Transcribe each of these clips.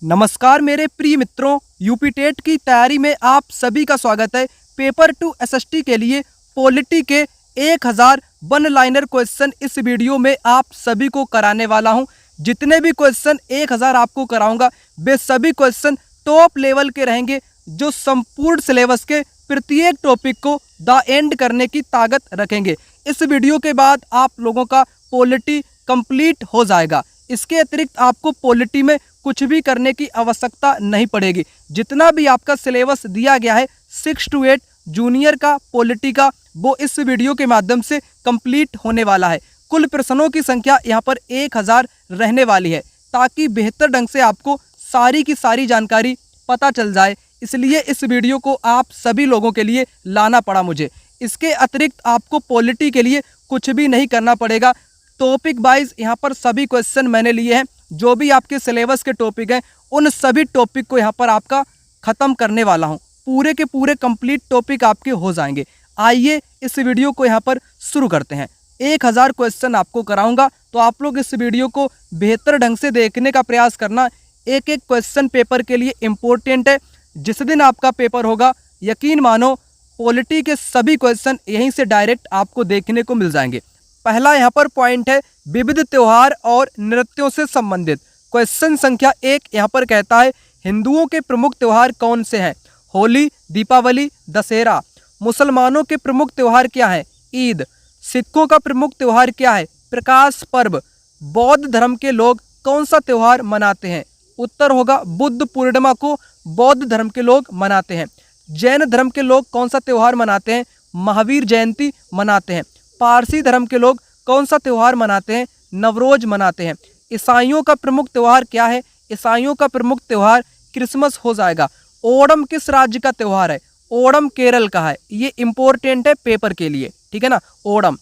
नमस्कार मेरे प्रिय मित्रों, यूपी टेट की तैयारी में आप सभी का स्वागत है। पेपर 2 एसएसटी के लिए पॉलिटी के 1000 वन लाइनर क्वेश्चन इस वीडियो में आप सभी को कराने वाला हूं। जितने भी क्वेश्चन 1000 आपको कराऊंगा वे सभी क्वेश्चन टॉप लेवल के रहेंगे, जो संपूर्ण सिलेबस के प्रत्येक टॉपिक को द एंड करने की ताकत रखेंगे। इस वीडियो के बाद आप लोगों का पॉलिटी कंप्लीट हो जाएगा। इसके अतिरिक्त आपको पॉलिटी में कुछ भी करने की आवश्यकता नहीं पड़ेगी। जितना भी आपका सिलेबस दिया गया है 6 to 8 जूनियर का पॉलिटी का, वो इस वीडियो के माध्यम से कंप्लीट होने वाला है। कुल प्रश्नों की संख्या यहाँ पर 1000 रहने वाली है, ताकि बेहतर ढंग से आपको सारी की सारी जानकारी पता चल जाए। इसलिए इस वीडियो को आप सभी लोगों के लिए लाना पड़ा मुझे। इसके अतिरिक्त आपको पॉलिटी के लिए कुछ भी नहीं करना पड़ेगा। टॉपिक वाइज यहाँ पर सभी क्वेश्चन मैंने लिए हैं। जो भी आपके सिलेबस के टॉपिक हैं उन सभी टॉपिक को यहाँ पर आपका ख़त्म करने वाला हूँ। पूरे के पूरे कंप्लीट टॉपिक आपके हो जाएंगे। आइए इस वीडियो को यहाँ पर शुरू करते हैं। 1000 क्वेश्चन आपको कराऊंगा, तो आप लोग इस वीडियो को बेहतर ढंग से देखने का प्रयास करना। एक एक क्वेश्चन पेपर के लिए इम्पोर्टेंट है। जिस दिन आपका पेपर होगा, यकीन मानो पॉलिटी के सभी क्वेश्चन यहीं से डायरेक्ट आपको देखने को मिल जाएंगे। पहला यहाँ पर पॉइंट है विविध त्योहार और नृत्यों से संबंधित। क्वेश्चन संख्या 1 यहाँ पर कहता है हिंदुओं के प्रमुख त्योहार कौन से हैं? होली, दीपावली, दशहरा। मुसलमानों के प्रमुख त्योहार क्या है? ईद। सिखों का प्रमुख त्योहार क्या है? प्रकाश पर्व। बौद्ध धर्म के लोग कौन सा त्योहार मनाते हैं? उत्तर होगा बुद्ध पूर्णिमा को बौद्ध धर्म के लोग मनाते हैं। जैन धर्म के लोग कौन सा त्योहार मनाते हैं? महावीर जयंती मनाते हैं। पारसी धर्म के लोग कौन सा त्योहार मनाते हैं? नवरोज मनाते हैं। ईसाइयों का प्रमुख त्योहार क्या है? ईसाइयों का प्रमुख त्योहार क्रिसमस हो जाएगा। ओणम किस राज्य का त्योहार है? ओणम केरल का है। ये इंपॉर्टेंट है पेपर के लिए, ठीक है ना। ओणम।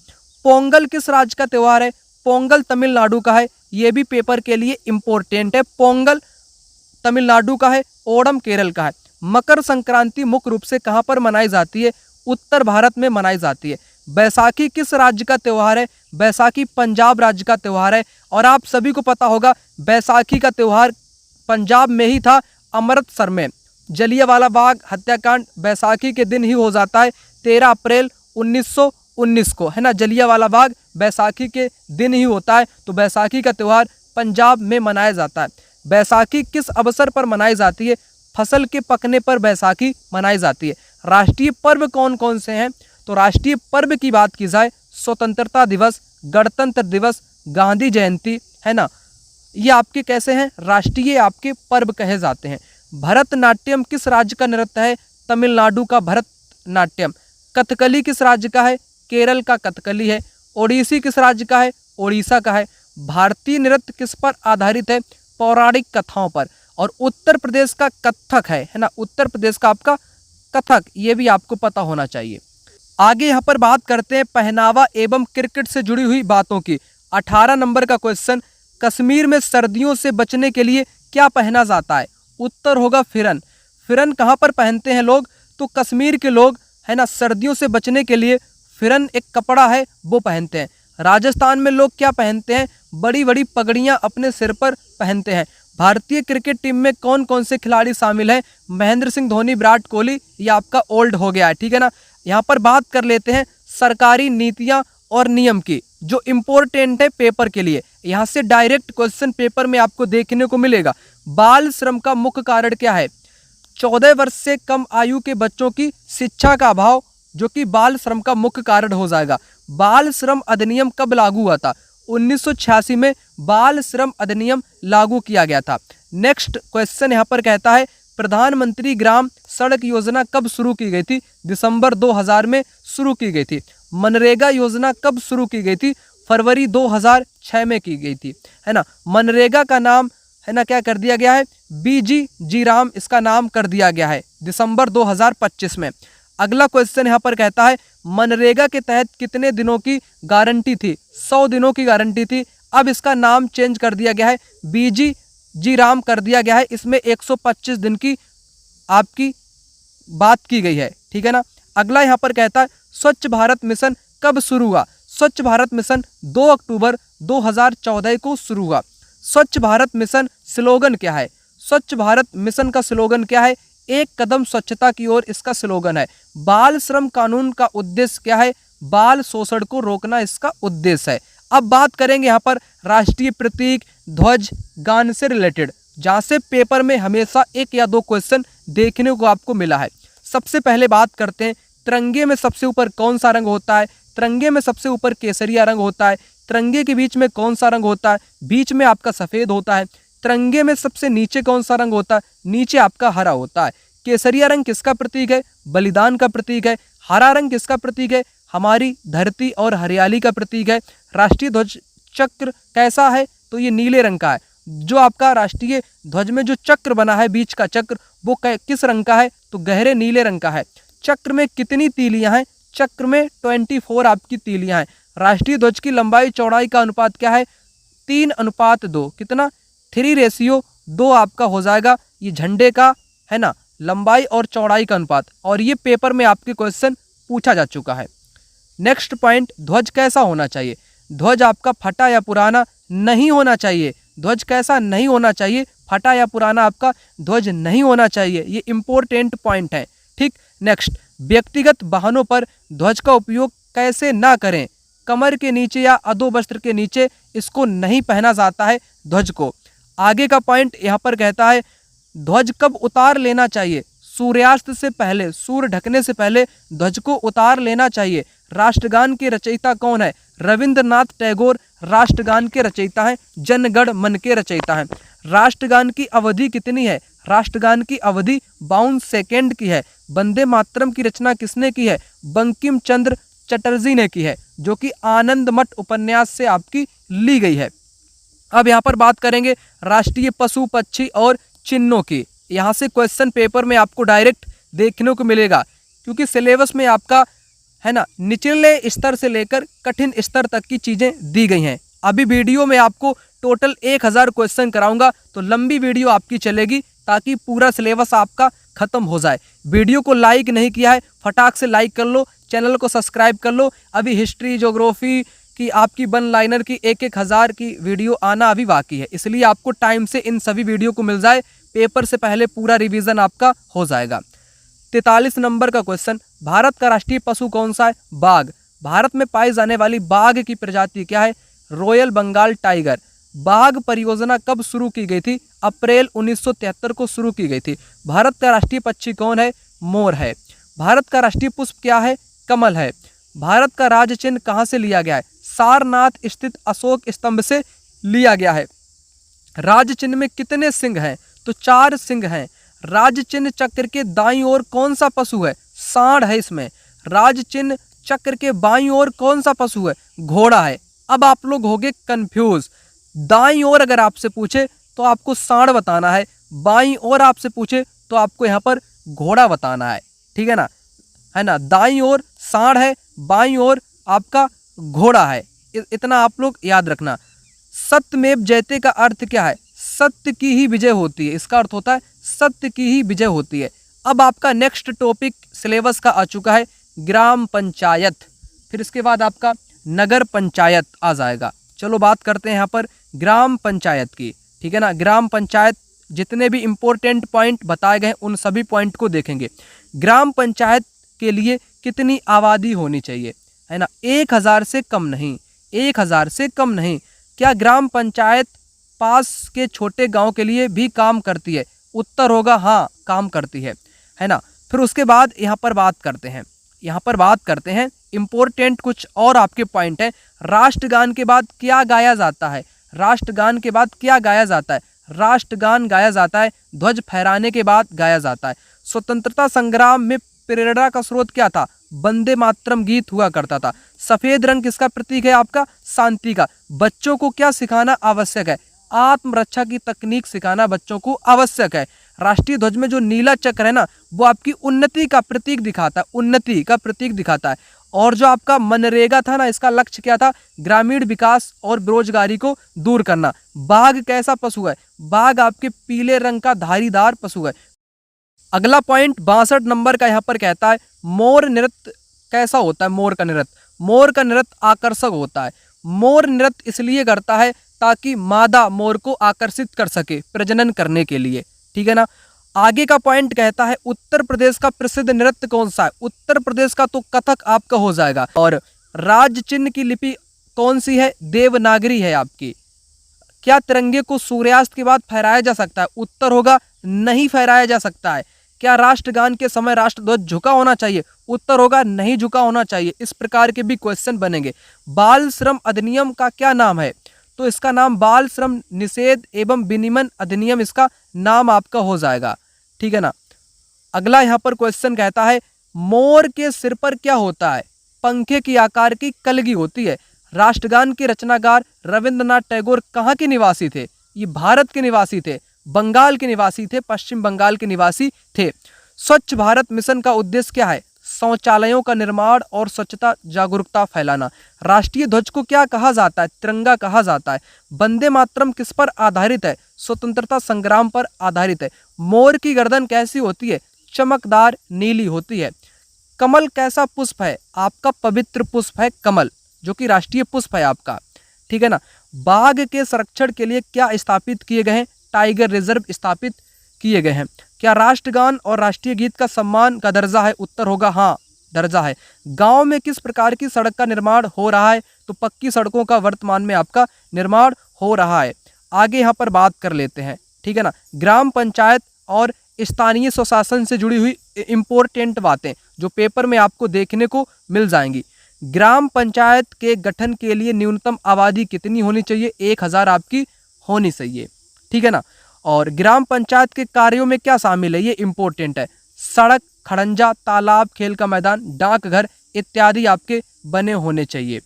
पोंगल किस राज्य का त्योहार है? पोंगल तमिलनाडु का है। ये भी पेपर के लिए इंपॉर्टेंट है। पोंगल तमिलनाडु का है, ओणम केरल का है। मकर संक्रांति मुख्य रूप से कहाँ पर मनाई जाती है? उत्तर भारत में मनाई जाती है। बैसाखी किस राज्य का त्योहार है? बैसाखी पंजाब राज्य का त्योहार है। और आप सभी को पता होगा बैसाखी का त्योहार पंजाब में ही था, अमृतसर में। जलियांवाला बाग हत्याकांड बैसाखी के दिन ही हो जाता है, 13 अप्रैल 1919 को, है ना। जलियांवाला बाग बैसाखी के दिन ही होता है, तो बैसाखी का त्यौहार पंजाब में मनाया जाता है। बैसाखी किस अवसर पर मनाई जाती है? फसल के पकने पर बैसाखी मनाई जाती है। राष्ट्रीय पर्व कौन कौन से हैं? तो राष्ट्रीय पर्व की बात की जाए, स्वतंत्रता दिवस, गणतंत्र दिवस, गांधी जयंती, है ना। ये आपके कैसे हैं? राष्ट्रीय आपके पर्व कहे जाते हैं। भरतनाट्यम किस राज्य का नृत्य है? तमिलनाडु का भरतनाट्यम। कथकली किस राज्य का है? केरल का कथकली है। ओडिसी किस राज्य का है? ओडिशा का है। भारतीय नृत्य किस पर आधारित है? पौराणिक कथाओं पर। और उत्तर प्रदेश का कथक है ना। उत्तर प्रदेश का आपका कथक, ये भी आपको पता होना चाहिए। आगे यहाँ पर बात करते हैं पहनावा एवं क्रिकेट से जुड़ी हुई बातों की। 18 नंबर का क्वेश्चन, कश्मीर में सर्दियों से बचने के लिए क्या पहना जाता है? उत्तर होगा फिरन। फिरन कहाँ पर पहनते हैं लोग? तो कश्मीर के लोग, है ना, सर्दियों से बचने के लिए फिरन एक कपड़ा है वो पहनते हैं। राजस्थान में लोग क्या पहनते हैं? बड़ी बड़ी पगड़ियाँ अपने सिर पर पहनते हैं। भारतीय क्रिकेट टीम में कौन कौन से खिलाड़ी शामिल हैं? महेंद्र सिंह धोनी, विराट कोहली, ये आपका ओल्ड हो गया है, ठीक है ना। यहाँ पर बात कर लेते हैं सरकारी नीतियाँ और नियम की, जो इम्पोर्टेंट है पेपर के लिए। यहाँ से डायरेक्ट क्वेश्चन पेपर में आपको देखने को मिलेगा। बाल श्रम का मुख्य कारण क्या है? 14 वर्ष से कम आयु के बच्चों की शिक्षा का अभाव, जो कि बाल श्रम का मुख्य कारण हो जाएगा। बाल श्रम अधिनियम कब लागू हुआ था? 1986 में बाल श्रम अधिनियम लागू किया गया था। नेक्स्ट क्वेश्चन यहाँ पर कहता है प्रधानमंत्री ग्राम सड़क योजना कब शुरू की गई थी? दिसंबर 2000 में शुरू की गई थी। मनरेगा योजना कब शुरू की गई थी? फरवरी 2006 में की गई थी, है ना। मनरेगा का नाम, है ना, क्या कर दिया गया है? BG राम इसका नाम कर दिया गया है दिसंबर 2025 में। अगला क्वेश्चन यहाँ पर कहता है मनरेगा के तहत कितने दिनों की गारंटी थी? 100 दिनों की गारंटी थी। अब इसका नाम चेंज कर दिया गया है, BG राम कर दिया गया है। इसमें 125 दिन की आपकी बात की गई है, ठीक है ना। अगला यहाँ पर कहता है स्वच्छ भारत मिशन कब शुरू हुआ? स्वच्छ भारत मिशन 2 अक्टूबर 2014 को शुरू हुआ। स्वच्छ भारत मिशन स्लोगन क्या है? स्वच्छ भारत मिशन का स्लोगन क्या है? एक कदम स्वच्छता की ओर इसका स्लोगन है। बाल श्रम कानून का उद्देश्य क्या है? बाल शोषण को रोकना इसका उद्देश्य है। अब बात करेंगे यहाँ पर राष्ट्रीय प्रतीक, ध्वज, गान से रिलेटेड, जहाँ से पेपर में हमेशा एक या दो क्वेश्चन देखने को आपको मिला है। सबसे पहले बात करते हैं तिरंगे में सबसे ऊपर कौन सा रंग होता है? तिरंगे में सबसे ऊपर केसरिया रंग होता है। तिरंगे के बीच में कौन सा रंग होता है? बीच में आपका सफ़ेद होता है। तिरंगे में सबसे नीचे कौन सा रंग होता है? नीचे आपका हरा होता है। केसरिया रंग किसका प्रतीक है? बलिदान का प्रतीक है। हरा रंग किसका प्रतीक है? हमारी धरती और हरियाली का प्रतीक है। राष्ट्रीय ध्वज चक्र कैसा है? तो ये नीले रंग का है। जो आपका राष्ट्रीय ध्वज में जो चक्र बना है, बीच का चक्र, वो किस रंग का है? तो गहरे नीले रंग का है। चक्र में कितनी तीलियां हैं? चक्र में 24 आपकी तीलियां हैं। राष्ट्रीय ध्वज की लंबाई चौड़ाई का अनुपात क्या है? 3:2। कितना? 3:2 आपका हो जाएगा ये झंडे का, है ना, लंबाई और चौड़ाई का अनुपात। और ये पेपर में आपके क्वेश्चन पूछा जा चुका है। नेक्स्ट पॉइंट, ध्वज कैसा होना चाहिए? ध्वज आपका फटा या पुराना नहीं होना चाहिए। ध्वज कैसा नहीं होना चाहिए? फटा या पुराना आपका ध्वज नहीं होना चाहिए। ये इंपॉर्टेंट पॉइंट है। ठीक। नेक्स्ट, व्यक्तिगत वाहनों पर ध्वज का उपयोग कैसे ना करें? कमर के नीचे या अधोवस्त्र के नीचे इसको नहीं पहना जाता है ध्वज को। आगे का पॉइंट यहाँ पर कहता है ध्वज कब उतार लेना चाहिए? सूर्यास्त से पहले, सूर्य ढकने से पहले ध्वज को उतार लेना चाहिए। राष्ट्रगान के रचयिता कौन है? रविंद्रनाथ टैगोर राष्ट्रगान के रचयिता हैं, जनगण मन के रचयिता हैं। राष्ट्रगान की अवधि कितनी है? राष्ट्रगान की अवधि 52 सेकेंड की है। वंदे मातरम की रचना किसने की है? बंकिम चंद्र चटर्जी ने की है, जो कि आनंद मठ उपन्यास से आपकी ली गई है। अब यहाँ पर बात करेंगे राष्ट्रीय पशु, पक्षी और चिन्हों की। यहाँ से क्वेश्चन पेपर में आपको डायरेक्ट देखने को मिलेगा, क्योंकि सिलेबस में आपका, है ना, निचले स्तर से लेकर कठिन स्तर तक की चीज़ें दी गई हैं। अभी वीडियो में आपको टोटल 1000 क्वेश्चन कराऊंगा, तो लंबी वीडियो आपकी चलेगी ताकि पूरा सिलेबस आपका खत्म हो जाए। वीडियो को लाइक नहीं किया है, फटाक से लाइक कर लो, चैनल को सब्सक्राइब कर लो। अभी हिस्ट्री, ज्योग्राफी की आपकी 1 लाइनर की 1000 की वीडियो आना अभी बाकी है, इसलिए आपको टाइम से इन सभी वीडियो को मिल जाए, पेपर से पहले पूरा रिवीजन आपका हो जाएगा। 43 नंबर का क्वेश्चन, भारत का राष्ट्रीय पशु कौन सा है? बाघ। भारत में पाई जाने वाली बाघ की प्रजाति क्या है? Royal Bengal tiger. बाघ परियोजना कब शुरू की गई थी? अप्रैल 1973 को शुरू की गई थी। भारत का राष्ट्रीय पक्षी कौन है? मोर है। भारत का राष्ट्रीय पुष्प क्या है? कमल है। भारत का राज्य चिन्ह कहाँ से लिया गया है? सारनाथ स्थित अशोक स्तंभ से लिया गया है। राज्य चिन्ह में कितने सिंह हैं? तो 4 सिंह हैं। राज्य चिन्ह चक्र के दाईं ओर कौन सा पशु है? सांड है इसमें। राज्य चिन्ह चक्र के बाईं ओर कौन सा पशु है? घोड़ा है। अब आप लोग होंगे कंफ्यूज। दाईं ओर अगर आपसे पूछे तो आपको सांड बताना है, बाईं ओर आपसे पूछे तो आपको यहाँ पर घोड़ा बताना है। ठीक है ना, है ना। दाईं ओर सांड है, बाईं ओर आपका घोड़ा है। इतना आप लोग याद रखना। सत्यमेव जयते का अर्थ क्या है? सत्य की ही विजय होती है। इसका अर्थ होता है सत्य की ही विजय होती है। अब आपका नेक्स्ट टॉपिक सिलेबस का आ चुका है ग्राम पंचायत, फिर इसके बाद आपका नगर पंचायत आ जाएगा। चलो बात करते हैं यहाँ पर ग्राम पंचायत की। ठीक है ना, ग्राम पंचायत जितने भी इम्पोर्टेंट पॉइंट बताए गए उन सभी पॉइंट को देखेंगे। ग्राम पंचायत के लिए कितनी आबादी होनी चाहिए? है ना, 1000 से कम नहीं, 1000 से कम नहीं। क्या ग्राम पंचायत पास के छोटे गांव के लिए भी काम करती है? उत्तर होगा हाँ, काम करती है ना। फिर उसके बाद यहाँ पर बात करते हैं इम्पोर्टेंट कुछ और आपके पॉइंट हैं। राष्ट्रगान के बाद क्या गाया जाता है? राष्ट्रगान के बाद क्या गाया जाता है? राष्ट्रगान गाया जाता है ध्वज फहराने के बाद गाया जाता है। स्वतंत्रता संग्राम में प्रेरणा का स्रोत क्या था? वंदे मातरम गीत हुआ करता था। सफेद रंग किसका प्रतीक है? आपका शांति का। बच्चों को क्या सिखाना आवश्यक है? आत्मरक्षा की तकनीक सिखाना बच्चों को आवश्यक है। राष्ट्रीय ध्वज में जो नीला चक्र है ना, वो आपकी उन्नति का प्रतीक दिखाता है, उन्नति का प्रतीक दिखाता है। और जो आपका मनरेगा था ना, इसका लक्ष्य क्या था? ग्रामीण विकास और बेरोजगारी को दूर करना। बाघ कैसा पशु है? बाघ आपके पीले रंग का धारीदार पशु है। अगला पॉइंट 62 नंबर का यहाँ पर कहता है मोर नृत्य कैसा होता है? मोर का नृत्य आकर्षक होता है। मोर नृत्य इसलिए करता है ताकि मादा मोर को आकर्षित कर सके प्रजनन करने के लिए। ठीक है ना। आगे का पॉइंट कहता है उत्तर प्रदेश का प्रसिद्ध नृत्य कौन सा है। उत्तर प्रदेश का तो कथक आपका हो जाएगा। और राज्य चिन्ह की लिपि कौन सी है, देवनागरी है आपकी। क्या तिरंगे को सूर्यास्त के बाद फहराया जा सकता है, उत्तर होगा नहीं फहराया जा सकता है। क्या राष्ट्रगान के समय राष्ट्रध्वज झुका होना चाहिए, उत्तर होगा नहीं झुका होना चाहिए। इस प्रकार के भी क्वेश्चन बनेंगे। बाल श्रम अधिनियम का क्या नाम है, तो इसका नाम बाल श्रम निषेध एवं विनियमन अधिनियम इसका नाम आपका हो जाएगा, ठीक है ना। अगला यहाँ पर क्वेश्चन कहता है मोर के सिर पर क्या होता है, पंखे की आकार की कलगी होती है। राष्ट्रगान के रचनाकार रविंद्रनाथ टैगोर कहाँ के निवासी थे, ये भारत के निवासी थे, बंगाल के निवासी थे, पश्चिम बंगाल के निवासी थे। स्वच्छ भारत मिशन का उद्देश्य क्या है, शौचालयों का निर्माण और स्वच्छता जागरूकता फैलाना। राष्ट्रीय ध्वज को क्या कहा जाता है, तिरंगा कहा जाता है। वंदे मातरम किस पर आधारित है, स्वतंत्रता संग्राम पर आधारित है। मोर की गर्दन कैसी होती है, चमकदार नीली होती है। कमल कैसा पुष्प है, आपका पवित्र पुष्प है कमल, जो कि राष्ट्रीय पुष्प है आपका, ठीक है ना। बाघ के संरक्षण के लिए क्या स्थापित किए गए हैं, टाइगर रिजर्व स्थापित किए गए हैं। क्या राष्ट्रगान और राष्ट्रीय गीत का सम्मान का दर्जा है, उत्तर होगा हाँ दर्जा है। गांव में किस प्रकार की सड़क का निर्माण हो रहा है, तो पक्की सड़कों का वर्तमान में आपका निर्माण हो रहा है। आगे यहाँ पर बात कर लेते हैं, ठीक है ना। ग्राम पंचायत और स्थानीय स्वशासन से जुड़ी हुई इंपॉर्टेंट बातें जो पेपर में आपको देखने को मिल जाएंगी। ग्राम पंचायत के गठन के लिए न्यूनतम आबादी कितनी होनी चाहिए, 1000 आपकी होनी चाहिए, ठीक है ना। और ग्राम पंचायत के कार्यों में क्या शामिल है, ये इंपॉर्टेंट है। सड़क, खड़ंजा, तालाब, खेल का मैदान, डाकघर इत्यादि आपके बने होने चाहिए।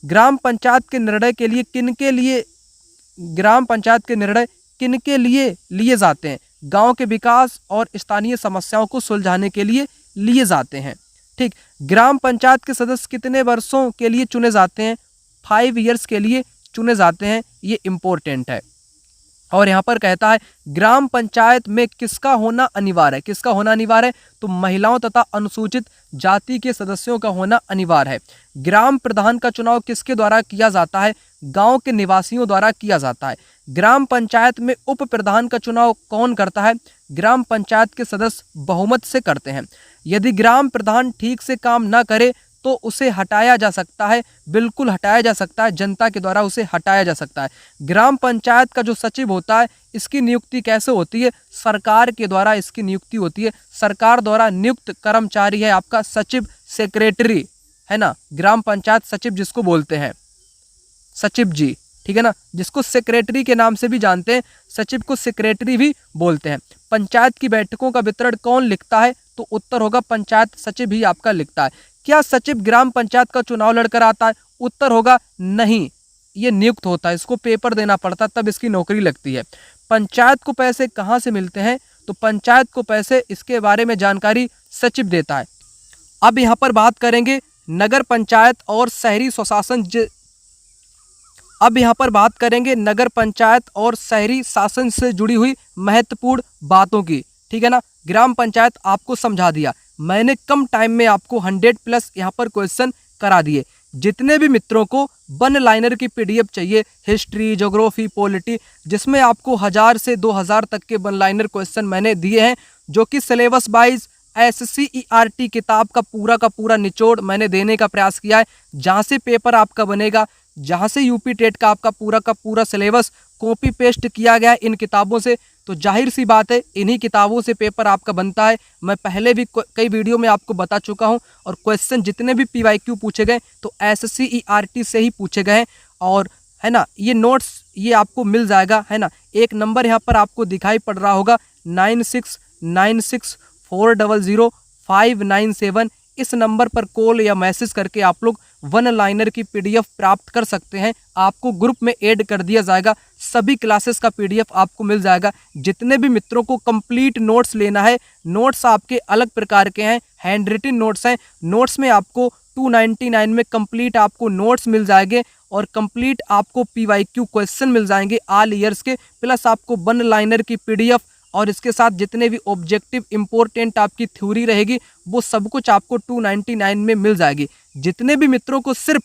ग्राम पंचायत के निर्णय के लिए किनके लिए, ग्राम पंचायत के निर्णय किनके लिए लिए जाते हैं, गांव के विकास और स्थानीय समस्याओं को सुलझाने के लिए लिए जाते हैं, ठीक। ग्राम पंचायत के सदस्य कितने वर्षों के लिए चुने जाते हैं, 5 ईयर्स के लिए चुने जाते हैं, ये इंपॉर्टेंट है। और यहाँ पर कहता है ग्राम पंचायत में किसका होना अनिवार्य है, किसका होना अनिवार्य है, तो महिलाओं तथा अनुसूचित जाति के सदस्यों का होना अनिवार्य है। ग्राम प्रधान का चुनाव किसके द्वारा किया जाता है, गांव के निवासियों द्वारा किया जाता है। ग्राम पंचायत में उप प्रधान का चुनाव कौन करता है, ग्राम पंचायत के सदस्य बहुमत से करते हैं। यदि ग्राम प्रधान ठीक से काम न करे तो उसे हटाया जा सकता है, बिल्कुल हटाया जा सकता है, जनता के द्वारा उसे हटाया जा सकता है। ग्राम पंचायत का जो सचिव होता है इसकी नियुक्ति कैसे होती है, सरकार के द्वारा इसकी नियुक्ति होती है। सरकार द्वारा नियुक्त कर्मचारी है आपका सचिव, सेक्रेटरी, है ना। ग्राम पंचायत सचिव जिसको बोलते हैं, सचिव जी, ठीक है ना, जिसको सेक्रेटरी के नाम से भी जानते हैं, सचिव को सेक्रेटरी भी बोलते हैं। पंचायत की बैठकों का वितरण कौन लिखता है, तो उत्तर होगा पंचायत सचिव ही आपका लिखता है। क्या सचिव ग्राम पंचायत का चुनाव लड़कर आता है, उत्तर होगा नहीं, ये नियुक्त होता है, इसको पेपर देना पड़ता है तब इसकी नौकरी लगती है। पंचायत को पैसे कहाँ से मिलते हैं, तो पंचायत को पैसे, इसके बारे में जानकारी सचिव देता है। अब यहाँ पर बात करेंगे नगर पंचायत और शहरी स्वशासन, अब यहाँ पर बात करेंगे नगर पंचायत और शहरी शासन से जुड़ी हुई महत्वपूर्ण बातों की, ठीक है ना। ग्राम पंचायत आपको समझा दिया मैंने, कम टाइम में आपको 100+ यहाँ पर क्वेश्चन करा दिए। जितने भी मित्रों को वन लाइनर की पीडीएफ चाहिए, हिस्ट्री, ज्योग्राफी, पॉलिटी, जिसमें आपको 1000 से 2000 तक के वन लाइनर क्वेश्चन मैंने दिए हैं, जो कि सिलेबस वाइज SCERT किताब का पूरा निचोड़ मैंने देने का प्रयास किया है। जहाँ से पेपर आपका बनेगा, जहाँ से यूपी टेट का आपका पूरा सिलेबस कॉपी पेस्ट किया गया है इन किताबों से, तो जाहिर सी बात है इन्हीं किताबों से पेपर आपका बनता है। मैं पहले भी कई वीडियो में आपको बता चुका हूं। और क्वेश्चन जितने भी PYQ पूछे गए तो SCERT से ही पूछे गए, और है ना, ये नोट्स ये आपको मिल जाएगा, है ना। एक नंबर यहाँ पर आपको दिखाई पड़ रहा होगा 9696400597, इस नंबर पर कॉल या मैसेज करके आप लोग वन लाइनर की PDF प्राप्त कर सकते हैं। आपको ग्रुप में ऐड कर दिया जाएगा, सभी क्लासेस का PDF आपको मिल जाएगा। जितने भी मित्रों को कंप्लीट नोट्स लेना है, नोट्स आपके अलग प्रकार के हैं, हैंड रिटन नोट्स हैं। नोट्स में आपको 299 में कंप्लीट आपको नोट्स मिल जाएंगे, और कंप्लीट आपको PYQ क्वेश्चन मिल जाएंगे ऑल ईयर्स के, प्लस आपको वन लाइनर की PDF, और इसके साथ जितने भी ऑब्जेक्टिव इंपॉर्टेंट आपकी थ्योरी रहेगी वो सब कुछ आपको 299 में मिल जाएगी। जितने भी मित्रों को सिर्फ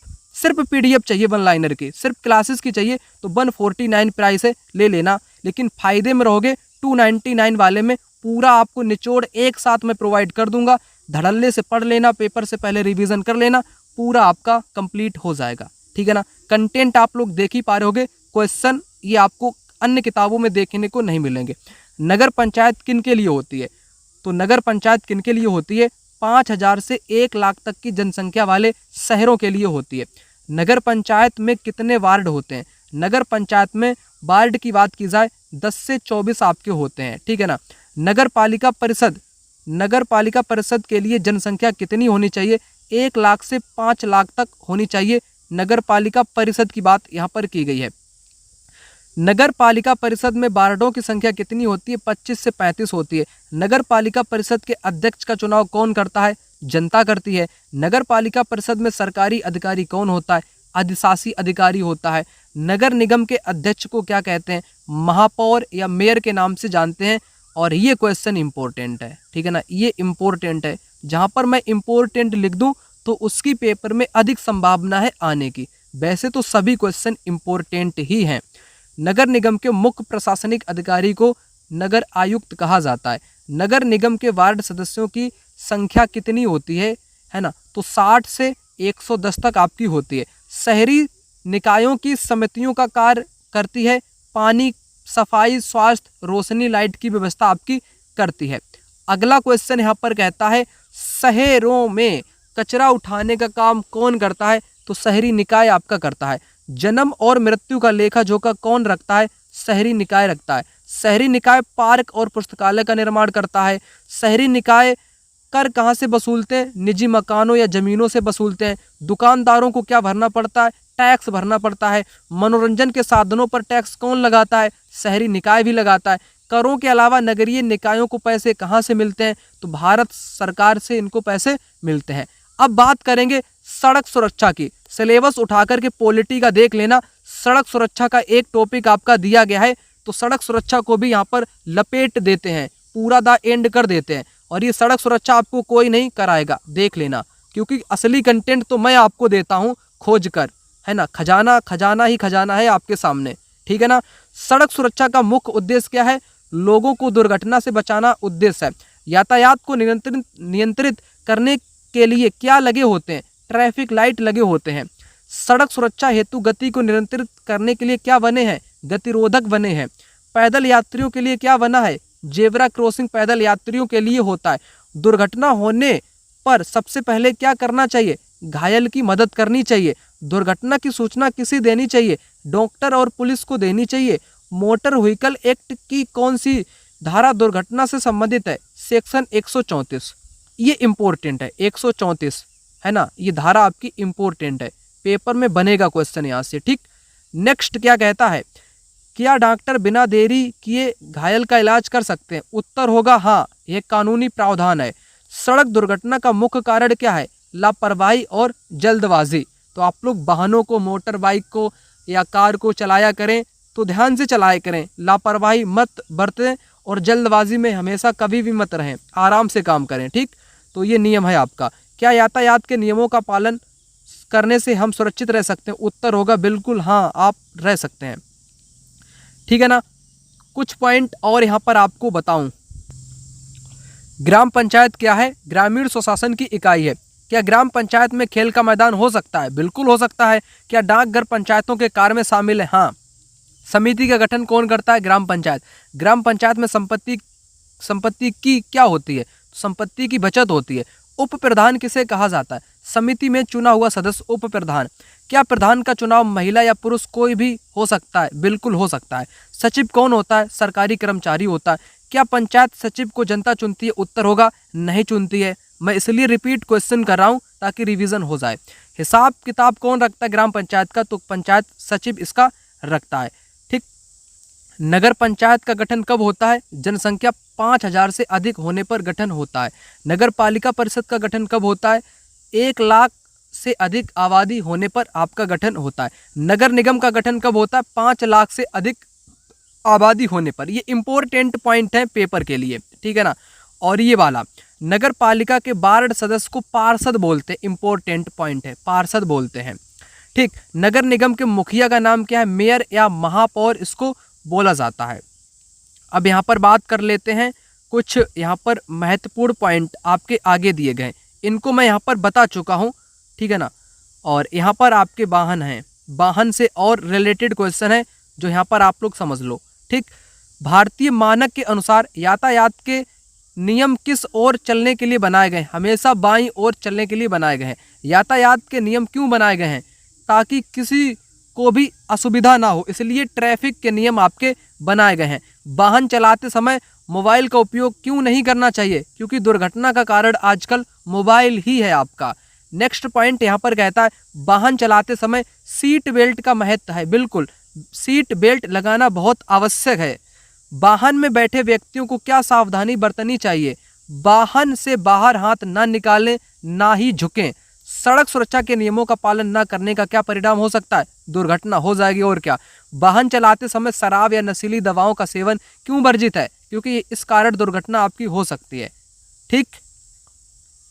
PDF चाहिए वन लाइनर की, सिर्फ क्लासेस की चाहिए, तो 149 प्राइस है, ले लेना। लेकिन फायदे में रहोगे 299 वाले में पूरा आपको निचोड़ एक साथ में प्रोवाइड कर दूंगा। धड़ल्ले से पढ़ लेना, पेपर से पहले रिवीजन कर लेना, पूरा आपका कंप्लीट हो जाएगा। ठीक है ना। कंटेंट आप लोग देख ही पा रहे होगे, क्वेश्चन ये आपको अन्य किताबों में देखने को नहीं मिलेंगे। नगर पंचायत किन के लिए होती है? तो नगर पंचायत किन के लिए होती है? 5000 से 1 लाख तक की जनसंख्या वाले शहरों के लिए होती है। नगर पंचायत में कितने वार्ड होते हैं? नगर पंचायत में वार्ड की बात की जाए 10 से 24 आपके होते हैं। ठीक है ना। नगर पालिका परिषद के लिए जनसंख्या कितनी होनी चाहिए? 1 लाख से 5 लाख तक होनी चाहिए। नगर पालिका परिषद की बात यहाँ पर की गई है। नगर पालिका परिषद में वार्डों की संख्या कितनी होती है? 25 से 35 होती है। नगर पालिका परिषद के अध्यक्ष का चुनाव कौन करता है? जनता करती है। नगर पालिका परिषद में सरकारी अधिकारी कौन होता है? अधिशासी अधिकारी होता है। नगर निगम के अध्यक्ष को क्या कहते हैं? महापौर या मेयर के नाम से जानते हैं। और ये क्वेश्चन इंपॉर्टेंट है। ठीक है ना, ये इंपॉर्टेंट है। जहाँ पर मैं इंपॉर्टेंट लिख दूँ तो उसकी पेपर में अधिक संभावना है आने की। वैसे तो सभी क्वेश्चन इंपॉर्टेंट ही हैं। नगर निगम के मुख्य प्रशासनिक अधिकारी को नगर आयुक्त कहा जाता है। नगर निगम के वार्ड सदस्यों की संख्या कितनी होती है ना? तो 60 से 110 तक आपकी होती है। शहरी निकायों की समितियों का कार्य करती है पानी, सफाई, स्वास्थ्य, रोशनी, लाइट की व्यवस्था आपकी करती है। अगला क्वेश्चन यहाँ पर कहता है शहरों में कचरा उठाने का काम कौन करता है? तो शहरी निकाय आपका करता है। जन्म और मृत्यु का लेखा जोखा कौन रखता है? शहरी निकाय रखता है। शहरी निकाय पार्क और पुस्तकालय का निर्माण करता है। शहरी निकाय कर कहाँ से वसूलते हैं? निजी मकानों या जमीनों से वसूलते हैं। दुकानदारों को क्या भरना पड़ता है? टैक्स भरना पड़ता है। मनोरंजन के साधनों पर टैक्स कौन लगाता है? शहरी निकाय भी लगाता है। करों के अलावा नगरीय निकायों को पैसे कहाँ से मिलते हैं? तो भारत सरकार से इनको पैसे मिलते हैं। अब बात करेंगे सड़क सुरक्षा की। सिलेबस उठा करके पॉलिटी का देख लेना। सड़क सुरक्षा का एक टॉपिक आपका दिया गया है, तो सड़क सुरक्षा को भी यहाँ पर लपेट देते हैं, पूरा दा एंड कर देते हैं। और ये सड़क सुरक्षा आपको कोई नहीं कराएगा, देख लेना, क्योंकि असली कंटेंट तो मैं आपको देता हूँ खोज कर, है ना। खजाना खजाना ही खजाना है आपके सामने। ठीक है ना। सड़क सुरक्षा का मुख्य उद्देश्य क्या है? लोगों को दुर्घटना से बचाना उद्देश्य है। यातायात को नियंत्रित करने के लिए क्या लगे होते हैं? ट्रैफिक लाइट लगे होते हैं। सड़क सुरक्षा हेतु गति को नियंत्रित करने के लिए क्या बने हैं? गतिरोधक बने हैं। पैदल यात्रियों के लिए क्या बना है? जेब्रा क्रॉसिंग पैदल यात्रियों के लिए होता है। दुर्घटना होने पर सबसे पहले क्या करना चाहिए? घायल की मदद करनी चाहिए। दुर्घटना की सूचना किसे देनी चाहिए? डॉक्टर और पुलिस को देनी चाहिए। मोटर व्हीकल एक्ट की कौन सी धारा दुर्घटना से संबंधित है? सेक्शन 134। ये इंपॉर्टेंट है, 134 है ना, ये धारा आपकी इंपॉर्टेंट है, पेपर में बनेगा क्वेश्चन यहाँ से। ठीक। नेक्स्ट क्या कहता है? क्या डॉक्टर बिना देरी किए घायल का इलाज कर सकते हैं? उत्तर होगा हाँ, यह कानूनी प्रावधान है। सड़क दुर्घटना का मुख्य कारण क्या है? लापरवाही और जल्दबाजी। तो आप लोग वाहनों को, मोटर बाइक को या कार को चलाया करें तो ध्यान से चलाया करें, लापरवाही मत बरतें और जल्दबाजी में हमेशा कभी भी मत रहें, आराम से काम करें। ठीक। तो ये नियम है आपका। क्या यातायात के नियमों का पालन करने से हम सुरक्षित रह सकते हैं? उत्तर होगा बिल्कुल हाँ, आप रह सकते हैं। ठीक है ना। कुछ पॉइंट और यहाँ पर आपको बताऊं। ग्राम पंचायत क्या है? ग्रामीण स्वशासन की इकाई है। क्या ग्राम पंचायत में खेल का मैदान हो सकता है? बिल्कुल हो सकता है। क्या डाकघर पंचायतों के कार्य में शामिल है? हाँ। समिति का गठन कौन करता है? ग्राम पंचायत। ग्राम पंचायत में संपत्ति की क्या होती है? संपत्ति की बचत होती है। उप प्रधान किसे कहा जाता है? समिति में चुना हुआ सदस्य उप प्रधान। क्या प्रधान का चुनाव महिला या पुरुष कोई भी हो सकता है? बिल्कुल हो सकता है। सचिव कौन होता है? सरकारी कर्मचारी होता है। क्या पंचायत सचिव को जनता चुनती है? उत्तर होगा नहीं चुनती है। मैं इसलिए रिपीट क्वेश्चन कर रहा हूँ ताकि रिवीजन हो जाए। हिसाब किताब कौन रखता है ग्राम पंचायत का? तो पंचायत सचिव इसका रखता है। ठीक। नगर पंचायत का गठन कब होता है? जनसंख्या 5000 से अधिक होने पर गठन होता है। नगर पालिका परिषद का गठन कब होता है? 1 लाख से अधिक आबादी होने पर आपका गठन होता है। नगर निगम का गठन कब होता है? 5 लाख से अधिक आबादी होने पर। ये इंपॉर्टेंट पॉइंट है पेपर के लिए। ठीक है ना। और ये वाला नगर पालिका के वार्ड सदस्य को पार्षद बोलते हैं। इंपॉर्टेंट पॉइंट है, पार्षद बोलते हैं। ठीक। नगर निगम के मुखिया का नाम क्या है? मेयर या महापौर इसको बोला जाता है। अब यहाँ पर बात कर लेते हैं, कुछ यहाँ पर महत्वपूर्ण पॉइंट आपके आगे दिए गए, इनको मैं यहाँ पर बता चुका हूँ, ठीक है ना। और यहाँ पर आपके वाहन हैं, वाहन से और रिलेटेड क्वेश्चन है जो यहाँ पर आप लोग समझ लो, ठीक। भारतीय मानक के अनुसार यातायात के नियम किस ओर चलने के लिए बनाए गए हैं? हमेशा बाईं ओर चलने के लिए बनाए गए हैं। यातायात के नियम क्यों बनाए गए हैं? ताकि किसी को भी असुविधा ना हो, इसलिए ट्रैफिक के नियम आपके बनाए गए हैं। वाहन चलाते समय मोबाइल का उपयोग क्यों नहीं करना चाहिए? क्योंकि दुर्घटना का कारण आजकल मोबाइल ही है आपका। नेक्स्ट पॉइंट यहाँ पर कहता है वाहन चलाते समय सीट बेल्ट का महत्व है। बिल्कुल, सीट बेल्ट लगाना बहुत आवश्यक है। वाहन में बैठे व्यक्तियों को क्या सावधानी बरतनी चाहिए? वाहन से बाहर हाथ ना निकालें, ना ही झुकें। सड़क सुरक्षा के नियमों का पालन न करने का क्या परिणाम हो सकता है? दुर्घटना हो जाएगी। और क्या? वाहन चलाते समय शराब या नशीली दवाओं का सेवन क्यों वर्जित है? क्योंकि इस कारण दुर्घटना आपकी हो सकती है, ठीक।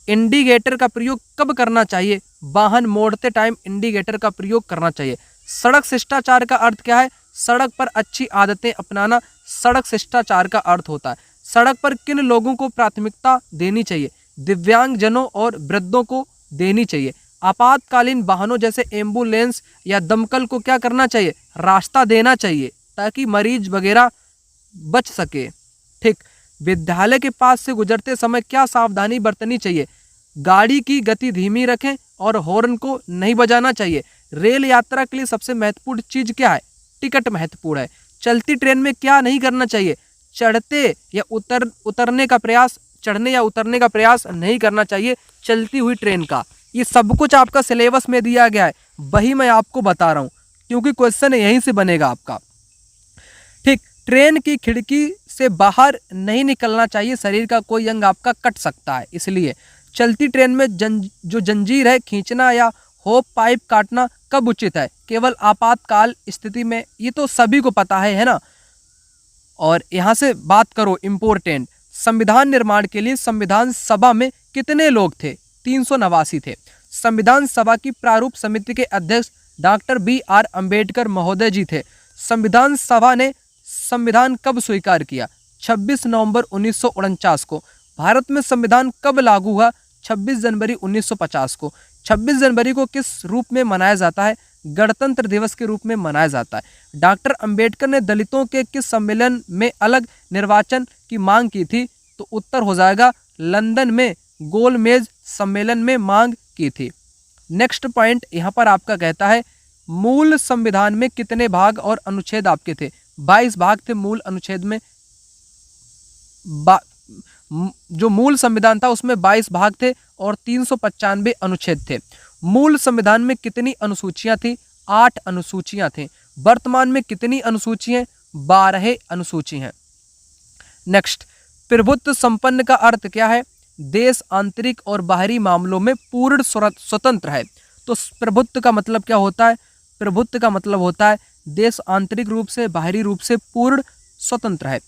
इंडिकेटर का प्रयोग कब करना चाहिए? वाहन मोड़ते टाइम इंडिकेटर का प्रयोग करना चाहिए। सड़क शिष्टाचार का अर्थ क्या है? सड़क पर अच्छी आदतें अपनाना सड़क शिष्टाचार का अर्थ होता है। सड़क पर किन लोगों को प्राथमिकता देनी चाहिए? दिव्यांगजनों और वृद्धों को देनी चाहिए। आपातकालीन वाहनों जैसे एम्बुलेंस या दमकल को क्या करना चाहिए? रास्ता देना चाहिए ताकि मरीज वगैरह बच सके, ठीक। विद्यालय के पास से गुजरते समय क्या सावधानी बरतनी चाहिए? गाड़ी की गति धीमी रखें और हॉर्न को नहीं बजाना चाहिए। रेल यात्रा के लिए सबसे महत्वपूर्ण चीज क्या है? टिकट महत्वपूर्ण है। चलती ट्रेन में क्या नहीं करना चाहिए? चढ़ने या उतरने का प्रयास नहीं करना चाहिए चलती हुई ट्रेन का। ये सब कुछ आपका सिलेबस में दिया गया है, वही मैं आपको बता रहा हूँ क्योंकि क्वेश्चन यहीं से बनेगा आपका, ठीक। ट्रेन की खिड़की से बाहर नहीं निकलना चाहिए, शरीर का कोई अंग आपका कट सकता है इसलिए। चलती ट्रेन में जो जंजीर है खींचना या होप पाइप काटना कब उचित है? केवल आपातकाल स्थिति में। ये तो सभी को पता है ना। और यहाँ से बात करो इम्पोर्टेंट, संविधान निर्माण के लिए संविधान सभा में कितने लोग थे? 389 थे। संविधान सभा की प्रारूप समिति के अध्यक्ष डॉक्टर BR अम्बेडकर महोदय जी थे। संविधान सभा ने संविधान कब स्वीकार किया? 26 नवंबर 1949 को। भारत में संविधान कब लागू हुआ? 26 जनवरी 1950 को। 26 जनवरी को किस रूप में मनाया जाता है? गणतंत्र दिवस के रूप में मनाया जाता है। डॉक्टर अंबेडकर ने दलितों के किस सम्मेलन में अलग निर्वाचन की मांग की थी? तो उत्तर हो जाएगा लंदन में गोलमेज सम्मेलन में मांग की थी। नेक्स्ट पॉइंट यहाँ पर आपका कहता है मूल संविधान में कितने भाग और अनुच्छेद आपके थे? 22 भाग थे मूल अनुच्छेद में। जो मूल संविधान था उसमें 22 भाग थे और 395 अनुच्छेद थे। मूल संविधान में कितनी अनुसूचियां थी? 8 अनुसूचियां थी। वर्तमान में कितनी अनुसूचियां? 12 अनुसूची हैं। नेक्स्ट, प्रभुत्व संपन्न का अर्थ क्या है? देश आंतरिक और बाहरी मामलों में पूर्ण स्वतंत्र है। तो प्रभुत्व का मतलब क्या होता है? प्रभुत्व का मतलब होता है देश आंतरिक रूप से बाहरी रूप से पूर्ण स्वतंत्र है।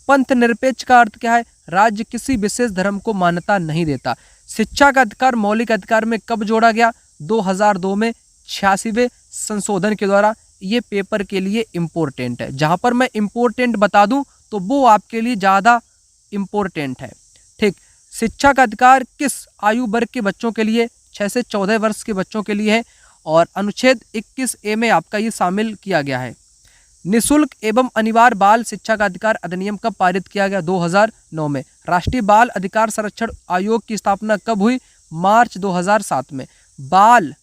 पंथ निरपेक्ष का अर्थ क्या है? राज्य किसी विशेष धर्म को मान्यता नहीं देता। शिक्षा का अधिकार मौलिक अधिकार में कब जोड़ा गया? 2002 में 86वें संशोधन के द्वारा। ये पेपर के लिए इम्पोर्टेंट है। जहां पर मैं इम्पोर्टेंट बता दूं तो वो आपके लिए ज़्यादा इम्पोर्टेंट है, ठीक। शिक्षा का अधिकार किस आयु वर्ग के बच्चों के लिए? 6 से 14 वर्ष के बच्चों के लिए है और अनुच्छेद 21A में आपका ये शामिल किया गया है। निःशुल्क एवं अनिवार्य बाल शिक्षा का अधिकार अधिनियम कब पारित किया गया? 2009 में। राष्ट्रीय बाल अधिकार संरक्षण आयोग की स्थापना कब हुई? मार्च 2007 में। बाल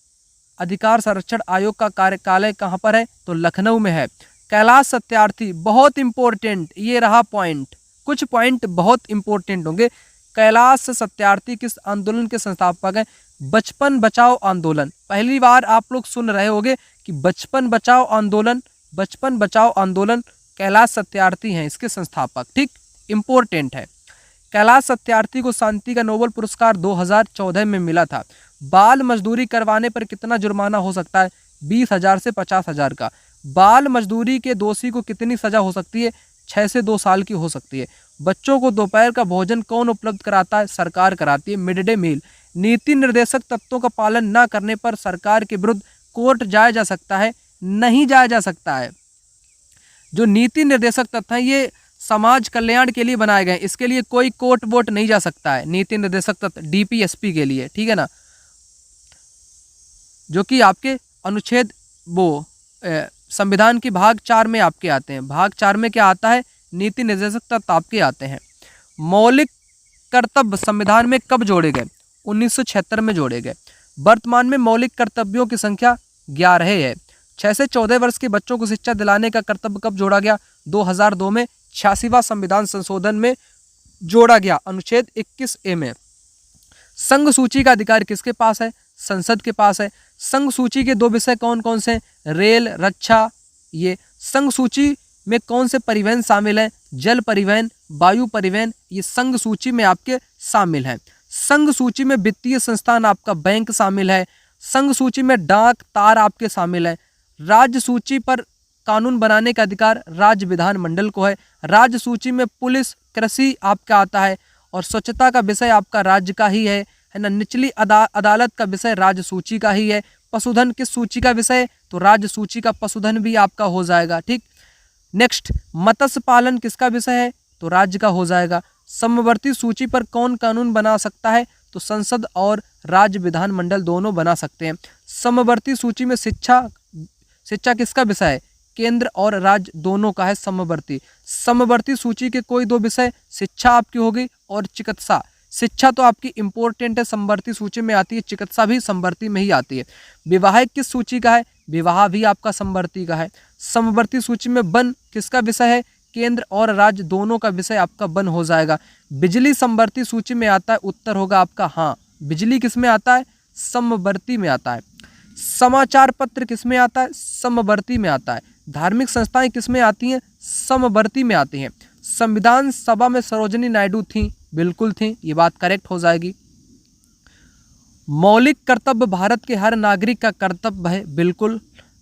अधिकार संरक्षण आयोग का कार्यालय कहाँ पर है? तो लखनऊ में है। कैलाश सत्यार्थी बहुत इंपॉर्टेंट, ये रहा पॉइंट। कुछ पॉइंट बहुत इंपॉर्टेंट होंगे। कैलाश सत्यार्थी किस आंदोलन के संस्थापक हैं? बचपन बचाओ आंदोलन। पहली बार आप लोग सुन रहे होंगे कि बचपन बचाओ आंदोलन कैलाश सत्यार्थी हैं इसके संस्थापक, ठीक। इंपॉर्टेंट है। कैलाश सत्यार्थी को शांति का नोबेल पुरस्कार 2014 में मिला था। बाल मजदूरी करवाने पर कितना जुर्माना हो सकता है? 20,000 से 50,000 का। बाल मजदूरी के दोषी को कितनी सजा हो सकती है? 6 से 2 साल की हो सकती है। बच्चों को दोपहर का भोजन कौन उपलब्ध कराता है? सरकार कराती है, मिड डे मील। नीति निर्देशक तत्वों का पालन न करने पर सरकार के विरुद्ध कोर्ट जाया जा सकता है? नहीं जाया जा सकता है। जो नीति निर्देशक तत्व हैं ये समाज कल्याण के लिए बनाए गए। इसके लिए कोई कोर्ट वोट नहीं जा सकता है। नीति निर्देशक तत्व डीपीएसपी के लिए, ठीक है ना, जो कि आपके अनुच्छेद संविधान की भाग 4 में आपके आते हैं। भाग 4 में क्या आता है? नीति निर्देशक तत्व आपके आते हैं। मौलिक कर्तव्य संविधान में कब जोड़े गए? 1976 में जोड़े गए। वर्तमान में मौलिक कर्तव्यों की संख्या 11 है। 6 से 14 वर्ष के बच्चों को शिक्षा दिलाने का कर्तव्य कब जोड़ा गया? 2002 में 86वां संविधान संशोधन में जोड़ा गया, अनुच्छेद 21A में। संघ सूची का अधिकार किसके पास है? संसद के पास है। संघ सूची के 2 विषय कौन कौन से? रेल, रक्षा। ये संघ सूची में कौन से परिवहन शामिल हैं? जल परिवहन, वायु परिवहन, ये संघ सूची में आपके शामिल हैं। संघ सूची में वित्तीय संस्थान आपका बैंक शामिल है। संघ सूची में डाक तार आपके शामिल है। राज्य सूची पर कानून बनाने का अधिकार राज्य विधानमंडल को है। राज्य सूची में पुलिस, कृषि आपका आता है और स्वच्छता का विषय आपका राज्य का ही है ना। निचली अदालत का विषय राज्य सूची का ही है। पशुधन किस सूची का विषय? तो राज्य सूची का पशुधन भी आपका हो जाएगा, ठीक। नेक्स्ट, मत्स्य पालन किसका विषय है? तो राज्य का हो जाएगा। समवर्ती सूची पर कौन कानून बना सकता है? तो संसद और राज्य विधानमंडल दोनों बना सकते हैं। समवर्ती सूची में शिक्षा किसका विषय है? केंद्र और राज्य दोनों का है समवर्ती। समवर्ती सूची के कोई 2 विषय, शिक्षा आपकी होगी और चिकित्सा। शिक्षा तो आपकी इंपॉर्टेंट है, समवर्ती सूची में आती है। चिकित्सा भी समवर्ती में ही आती है। विवाह किस सूची का है? विवाह भी आपका समवर्ती का है। समवर्ती सूची में वन किसका विषय है? केंद्र और राज्य दोनों का विषय आपका वन हो जाएगा। बिजली समवर्ती सूची में आता है, उत्तर होगा आपका हाँ। बिजली किस में आता है? समवर्ती में आता है। समाचार पत्र किस में आता है? समवर्ती में आता है। धार्मिक संस्थाएं किस में आती हैं? समवर्ती में आती हैं। संविधान सभा में सरोजिनी नायडू थी, बिल्कुल थी, ये बात करेक्ट हो जाएगी। मौलिक कर्तव्य भारत के हर नागरिक का कर्तव्य है, बिल्कुल।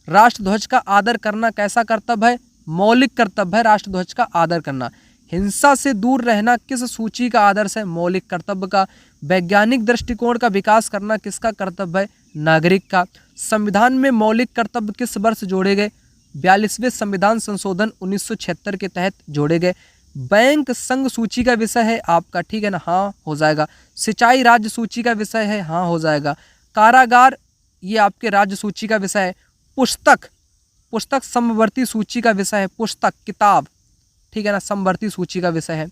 राष्ट्रध्वज का आदर करना कैसा कर्तव्य है? मौलिक कर्तव्य है राष्ट्रध्वज का आदर करना। हिंसा से दूर रहना किस सूची का आदर्श है? मौलिक कर्तव्य का। वैज्ञानिक दृष्टिकोण का विकास करना किसका कर्तव्य है? नागरिक का। संविधान में मौलिक कर्तव्य किस वर्ष जोड़े गए? 42वें संविधान संशोधन 1976 के तहत जोड़े गए। बैंक संघ सूची का विषय है आपका, ठीक है ना, हाँ हो जाएगा। सिंचाई राज्य सूची का विषय है, हाँ हो जाएगा। कारागार ये आपके राज्य सूची का विषय है। पुस्तक समवर्ती सूची का विषय है। पुस्तक किताब, ठीक है ना, समवर्ती सूची का विषय है।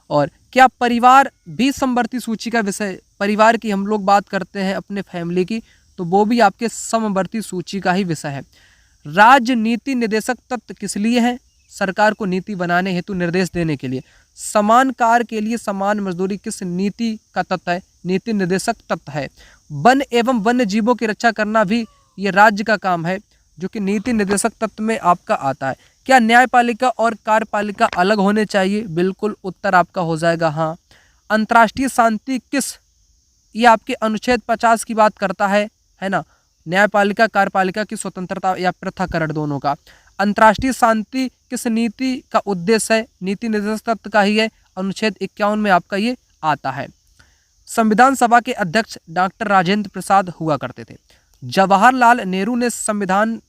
और क्या परिवार भी समवर्ती सूची का विषय? परिवार की हम लोग बात करते हैं अपने फैमिली की, तो वो भी आपके समवर्ती सूची का ही विषय है। राज्य नीति निर्देशक तत्व किस लिए है? सरकार को नीति बनाने हेतु निर्देश देने के लिए। समान कार्य के लिए समान मजदूरी किस नीति का तत्व है? नीति निर्देशक तत्व है। वन एवं वन्य जीवों की रक्षा करना भी ये राज्य का काम है, जो कि नीति निर्देशक तत्व में आपका आता है। क्या न्यायपालिका और कार्यपालिका अलग होने चाहिए? बिल्कुल, उत्तर आपका हो जाएगा हाँ। अंतर्राष्ट्रीय शांति किस, ये आपके अनुच्छेद 50 की बात करता है ना। न्यायपालिका कार्यपालिका की स्वतंत्रता या पृथक्करण दोनों का। अंतर्राष्ट्रीय शांति किस नीति का उद्देश्य है? नीति निर्देशक तत्व का ही है, अनुच्छेद 51 में आपका ये आता है। संविधान सभा के अध्यक्ष डॉक्टर राजेंद्र प्रसाद हुआ करते थे। जवाहरलाल नेहरू ने संविधान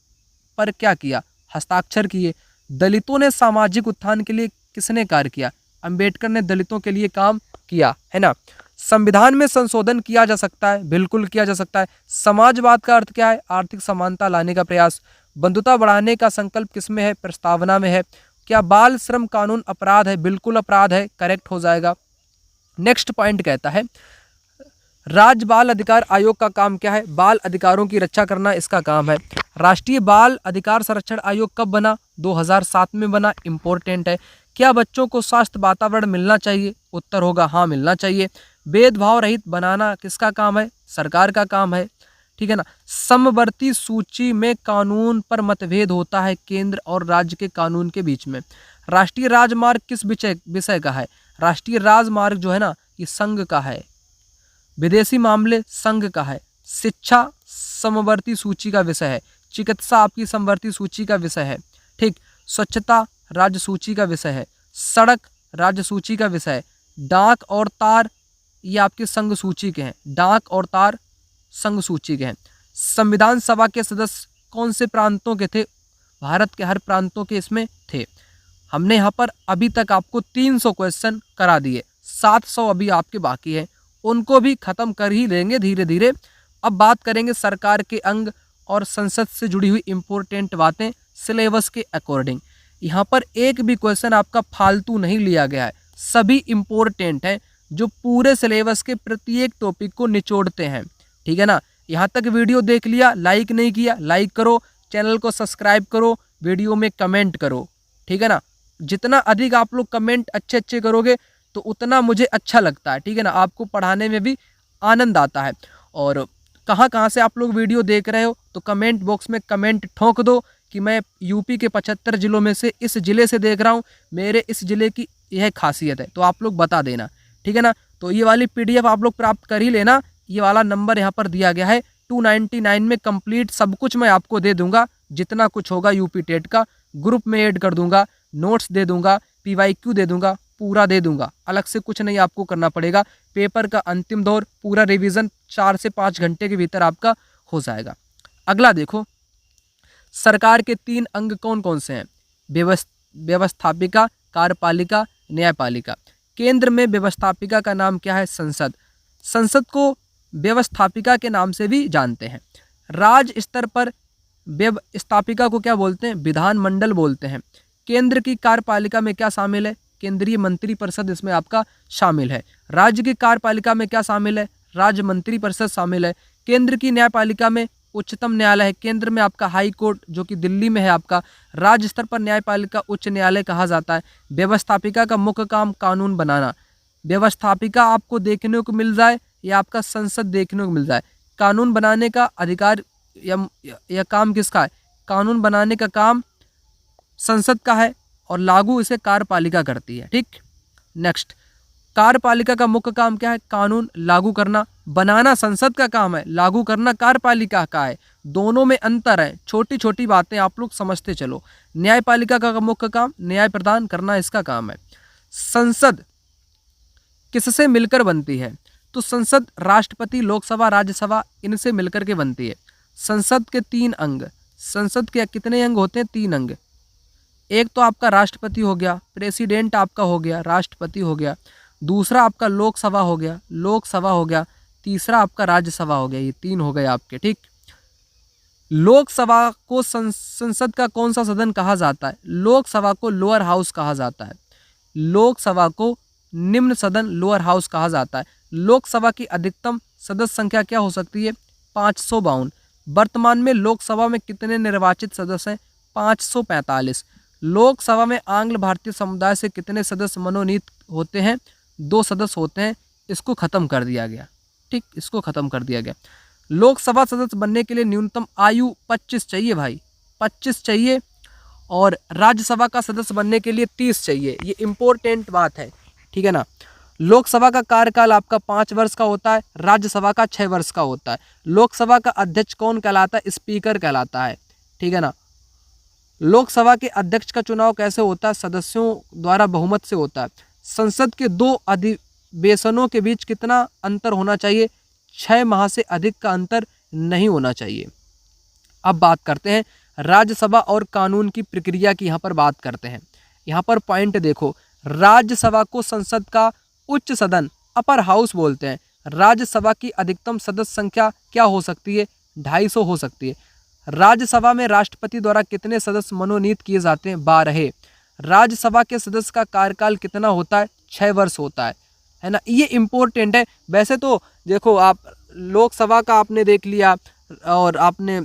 पर क्या किया? हस्ताक्षर किए। दलितों ने सामाजिक उत्थान के लिए किसने कार्य किया? अंबेडकर ने दलितों के लिए काम किया, है ना। संविधान में संशोधन किया जा सकता है, बिल्कुल किया जा सकता है। समाजवाद का अर्थ क्या है? आर्थिक समानता लाने का प्रयास। बंधुता बढ़ाने का संकल्प किसमें है? प्रस्तावना में है। क्या बाल श्रम कानून अपराध है? बिल्कुल अपराध है, करेक्ट हो जाएगा। नेक्स्ट पॉइंट कहता है राज्य बाल अधिकार आयोग का काम क्या है? बाल अधिकारों की रक्षा करना इसका काम है। राष्ट्रीय बाल अधिकार संरक्षण आयोग कब बना? 2007 में बना, इंपॉर्टेंट है। क्या बच्चों को स्वास्थ्य वातावरण मिलना चाहिए? उत्तर होगा हाँ मिलना चाहिए। भेदभाव रहित बनाना किसका काम है? सरकार का काम है, ठीक है ना। समवर्ती सूची में कानून पर मतभेद होता है केंद्र और राज्य के कानून के बीच में। राष्ट्रीय राजमार्ग किस विषय का है? राष्ट्रीय राजमार्ग जो है ना ये संघ का है। विदेशी मामले संघ का है। शिक्षा समवर्ती सूची का विषय है। चिकित्सा आपकी समवर्ती सूची का विषय है, ठीक। स्वच्छता राज्य सूची का विषय है। सड़क राज्य सूची का विषय है। डाक और तार ये आपके संघ सूची के हैं। डाक और तार संघ सूची के हैं। संविधान सभा के सदस्य कौन से प्रांतों के थे? भारत के हर प्रांतों के इसमें थे। हमने यहाँ पर अभी तक आपको 300 क्वेश्चन करा दिए, 700 अभी आपके बाकी है, उनको भी ख़त्म कर ही लेंगे धीरे धीरे। अब बात करेंगे सरकार के अंग और संसद से जुड़ी हुई इम्पोर्टेंट बातें सिलेबस के अकॉर्डिंग। यहाँ पर एक भी क्वेश्चन आपका फालतू नहीं लिया गया है, सभी इम्पोर्टेंट हैं जो पूरे सिलेबस के प्रत्येक टॉपिक को निचोड़ते हैं। ठीक है ना। यहाँ तक वीडियो देख लिया, लाइक नहीं किया लाइक करो, चैनल को सब्सक्राइब करो, वीडियो में कमेंट करो। ठीक है ना। जितना अधिक आप लोग कमेंट अच्छे अच्छे करोगे तो उतना मुझे अच्छा लगता है। ठीक है ना। आपको पढ़ाने में भी आनंद आता है। और कहाँ कहाँ से आप लोग वीडियो देख रहे हो तो कमेंट बॉक्स में कमेंट ठोक दो कि मैं यूपी के 75 जिलों में से इस ज़िले से देख रहा हूँ, मेरे इस ज़िले की यह खासियत है, तो आप लोग बता देना। ठीक है ना। तो ये वाली PDF आप लोग प्राप्त कर ही लेना। ये वाला नंबर यहाँ पर दिया गया है, 299 में कंप्लीट सब कुछ मैं आपको दे दूंगा। जितना कुछ होगा यूपी टेट का ग्रुप में ऐड कर दूंगा, नोट्स दे दूंगा, PYQ दे दूंगा, पूरा दे दूंगा। अलग से कुछ नहीं आपको करना पड़ेगा। पेपर का अंतिम दौर पूरा रिवीजन 4 से 5 घंटे के भीतर आपका हो जाएगा। अगला देखो, सरकार के 3 अंग कौन कौन से हैं? व्यवस्थापिका, कार्यपालिका, न्यायपालिका। केंद्र में व्यवस्थापिका का नाम क्या है? संसद। संसद को व्यवस्थापिका के नाम से भी जानते हैं। राज्य स्तर पर व्यवस्थापिका को क्या बोलते हैं? विधानमंडल बोलते हैं। केंद्र की कार्यपालिका में क्या शामिल है? केंद्रीय मंत्रिपरिषद इसमें आपका शामिल है। राज्य की कार्यपालिका में क्या शामिल है? राज्य मंत्रिपरिषद शामिल है। केंद्र की न्यायपालिका में उच्चतम न्यायालय है। केंद्र में आपका हाई कोर्ट जो कि दिल्ली में है आपका। राज्य स्तर पर न्यायपालिका उच्च न्यायालय कहा जाता है। व्यवस्थापिका का मुख्य काम कानून बनाना। व्यवस्थापिका आपको देखने को मिल जाए या आपका संसद देखने को मिल जाए, कानून बनाने का अधिकार या काम किसका है? कानून बनाने का काम संसद का है और लागू इसे कार्यपालिका करती है। ठीक। नेक्स्ट, कार्यपालिका का मुख्य काम क्या है? कानून लागू करना। बनाना संसद का काम है, लागू करना कार्यपालिका का है। दोनों में अंतर है, छोटी छोटी बातें आप लोग समझते चलो। न्यायपालिका का मुख्य काम न्याय प्रदान करना इसका काम है। संसद किससे मिलकर बनती है? तो संसद राष्ट्रपति, लोकसभा, राज्यसभा इनसे मिलकर के बनती है। संसद के 3 अंग। संसद के कितने अंग होते हैं? 3 अंग। एक तो आपका राष्ट्रपति हो गया, प्रेसिडेंट आपका हो गया, राष्ट्रपति हो गया। दूसरा आपका लोकसभा हो गया, लोकसभा हो गया। तीसरा आपका राज्यसभा हो गया। ये 3 हो गए आपके। ठीक। लोकसभा को संसद का कौन सा सदन कहा जाता है? लोकसभा को लोअर हाउस कहा जाता है। लोकसभा को निम्न सदन, लोअर हाउस कहा जाता है। लोकसभा की अधिकतम सदस्य संख्या क्या हो सकती है? 552। वर्तमान में लोकसभा में कितने निर्वाचित सदस्य हैं? 545। लोकसभा में आंग्ल भारतीय समुदाय से कितने सदस्य मनोनीत होते हैं? 2 सदस्य होते हैं। इसको खत्म कर दिया गया। ठीक, इसको खत्म कर दिया गया। लोकसभा सदस्य बनने के लिए न्यूनतम आयु 25 चाहिए भाई, 25 चाहिए। और राज्यसभा का सदस्य बनने के लिए 30 चाहिए। ये इंपॉर्टेंट बात है। ठीक है ना। लोकसभा का कार्यकाल आपका 5 वर्ष का होता है, राज्यसभा का 6 वर्ष का होता है। लोकसभा का अध्यक्ष कौन कहलाता है? स्पीकर कहलाता है। ठीक है ना। लोकसभा के अध्यक्ष का चुनाव कैसे होता है? सदस्यों द्वारा बहुमत से होता है। संसद के 2 अधिवेशनों के बीच कितना अंतर होना चाहिए? 6 माह से अधिक का अंतर नहीं होना चाहिए। अब बात करते हैं राज्यसभा और कानून की प्रक्रिया की। यहाँ पर बात करते हैं। यहाँ पर पॉइंट देखो, राज्यसभा को संसद का उच्च सदन, अपर हाउस बोलते हैं। राज्यसभा की अधिकतम सदस्य संख्या क्या हो सकती है? 250 हो सकती है। राज्यसभा में राष्ट्रपति द्वारा कितने सदस्य मनोनीत किए जाते हैं? 12। राज्यसभा के सदस्य का कार्यकाल कितना होता है? 6 वर्ष होता है ना। ये इम्पोर्टेंट है। वैसे तो देखो, आप लोकसभा का आपने देख लिया और आपने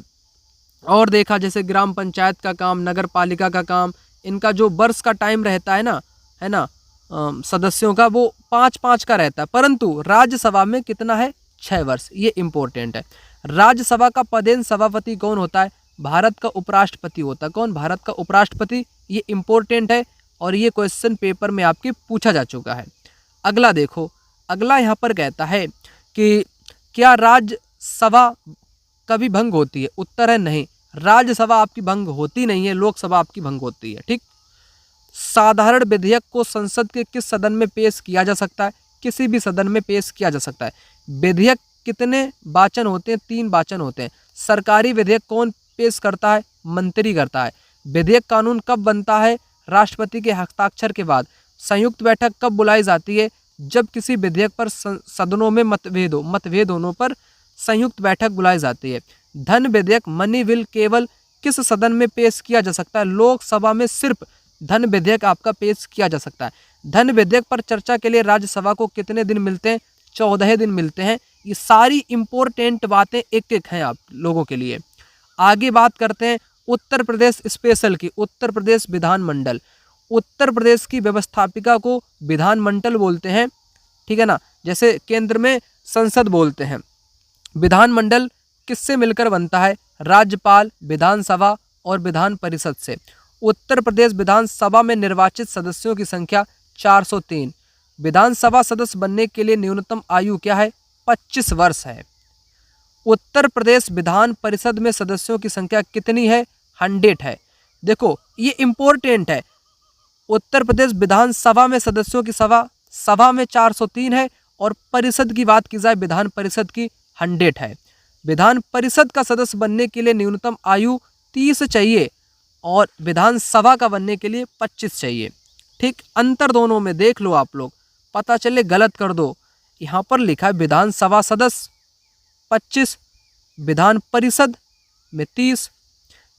और देखा जैसे ग्राम पंचायत का काम, नगर पालिका का काम, इनका जो वर्ष का टाइम रहता है ना सदस्यों का, वो 5-5 का रहता है। परंतु राज्यसभा में कितना है? 6 वर्ष। ये इम्पोर्टेंट है। राज्यसभा का पदेन सभापति कौन होता है? भारत का उपराष्ट्रपति होता है। कौन? भारत का उपराष्ट्रपति। ये इम्पोर्टेंट है और ये क्वेश्चन पेपर में आपके पूछा जा चुका है। अगला देखो, अगला यहाँ पर कहता है कि क्या राज्यसभा कभी भंग होती है? उत्तर है नहीं। राज्यसभा आपकी भंग होती नहीं है, लोकसभा आपकी भंग होती है। ठीक। साधारण विधेयक को संसद के किस सदन में पेश किया जा सकता है? किसी भी सदन में पेश किया जा सकता है। विधेयक कितने वाचन होते हैं? 3 वाचन होते हैं। सरकारी विधेयक कौन पेश करता है? मंत्री करता है। विधेयक कानून कब बनता है? राष्ट्रपति के हस्ताक्षर के बाद। संयुक्त बैठक कब बुलाई जाती है? जब किसी विधेयक पर सदनों में मतभेद होने पर संयुक्त बैठक बुलाई जाती है। धन विधेयक मनी बिल केवल किस सदन में पेश किया जा सकता है? लोकसभा में सिर्फ धन विधेयक आपका पेश किया जा सकता है। धन विधेयक पर चर्चा के लिए राज्यसभा को कितने दिन मिलते हैं? 14 दिन मिलते हैं। ये सारी इंपॉर्टेंट बातें एक एक हैं आप लोगों के लिए। आगे बात करते हैं उत्तर प्रदेश स्पेशल की। उत्तर प्रदेश विधानमंडल, उत्तर प्रदेश की व्यवस्थापिका को विधानमंडल बोलते हैं, ठीक है ना, जैसे केंद्र में संसद बोलते हैं। विधानमंडल किससे मिलकर बनता है? राज्यपाल, विधानसभा और विधान परिषद से। उत्तर प्रदेश विधानसभा में निर्वाचित सदस्यों की संख्या 403। विधानसभा सदस्य बनने के लिए न्यूनतम आयु क्या है? 25 वर्ष है। उत्तर प्रदेश विधान परिषद में सदस्यों की संख्या कितनी है? 100 है। देखो ये इंपॉर्टेंट है। उत्तर प्रदेश विधानसभा में सदस्यों की सभा में 403 है और परिषद की बात की जाए विधान परिषद की 100 है। विधान परिषद का सदस्य बनने के लिए न्यूनतम आयु 30 चाहिए और विधानसभा का बनने के लिए 25 चाहिए। ठीक, अंतर दोनों में देख लो आप लोग, पता चले गलत कर दो। यहाँ पर लिखा है विधानसभा सदस्य 25, विधान परिषद में 30।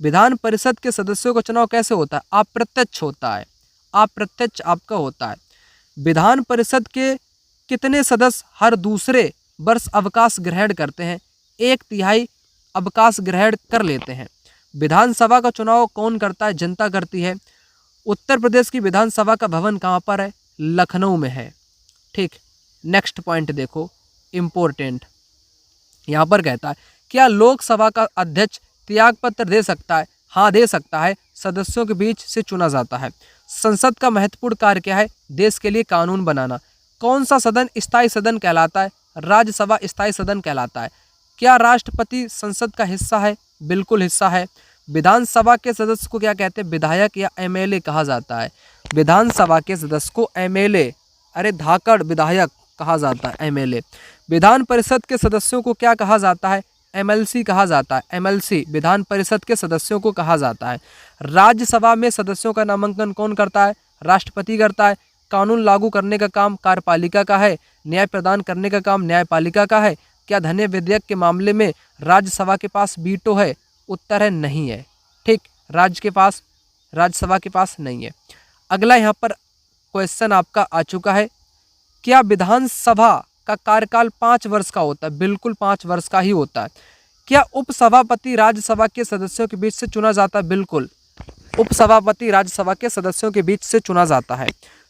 विधान परिषद के सदस्यों का चुनाव कैसे होता है? अप्रत्यक्ष होता है। अप्रत्यक्ष आपका होता है। विधान परिषद के कितने सदस्य हर दूसरे वर्ष अवकाश ग्रहण करते हैं? 1/3 अवकाश ग्रहण कर लेते हैं। विधानसभा का चुनाव कौन करता है? जनता करती है। उत्तर प्रदेश की विधानसभा का भवन कहाँ पर है? लखनऊ में है। ठीक, नेक्स्ट पॉइंट देखो, इम्पोर्टेंट। यहाँ पर कहता है क्या लोकसभा का अध्यक्ष त्यागपत्र दे सकता है? हाँ, दे सकता है। सदस्यों के बीच से चुना जाता है। संसद का महत्वपूर्ण कार्य क्या है? देश के लिए कानून बनाना। कौन सा सदन स्थायी सदन कहलाता है? राज्यसभा स्थायी सदन कहलाता है। क्या राष्ट्रपति संसद का हिस्सा है? बिल्कुल हिस्सा है। विधानसभा के सदस्य को क्या कहते हैं? विधायक या एमएलए कहा जाता है। विधानसभा के सदस्य को एमएलए, अरे धाकड़, विधायक कहा जाता है, एमएलए। विधान परिषद के सदस्यों को क्या कहा जाता है? एमएलसी कहा जाता है। एमएलसी विधान परिषद के सदस्यों को कहा जाता है। राज्यसभा में सदस्यों का नामांकन कौन करता है? राष्ट्रपति करता है। कानून लागू करने का काम कार्यपालिका का है। न्याय प्रदान करने का काम न्यायपालिका का है। क्या धन्य विधेयक के मामले में राज्यसभा के पास वीटो है? उत्तर है नहीं है। ठीक, राज्यसभा के पास नहीं है। अगला यहाँ पर क्वेश्चन आपका आ चुका है, क्या विधानसभा का कार्यकाल 5 वर्ष का होता है? बिल्कुल 5 वर्ष का ही होता है। क्या उपसभापति राज्यसभा के सदस्यों के बीच से चुना जाता है? बिल्कुल, उपसभापति राज्यसभा के सदस्यों के बीच से चुना जाता है।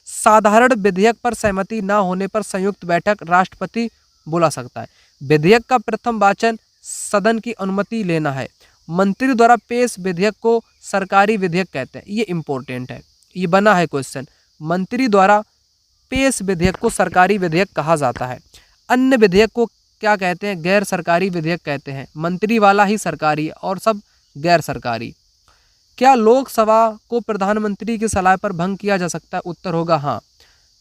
साधारण विधेयक पर सहमति न होने पर संयुक्त बैठक राष्ट्रपति बुला सकता है। विधेयक का प्रथम वाचन सदन की अनुमति लेना है। मंत्री द्वारा पेश विधेयक को सरकारी विधेयक कहते हैं। ये इंपॉर्टेंट है, ये बना है क्वेश्चन। मंत्री द्वारा पेश विधेयक को सरकारी विधेयक कहा जाता है। अन्य विधेयक को क्या कहते हैं? गैर सरकारी विधेयक कहते हैं। मंत्री वाला ही सरकारी और सब गैर सरकारी। क्या लोकसभा को प्रधानमंत्री की सलाह पर भंग किया जा सकता है? उत्तर होगा हाँ।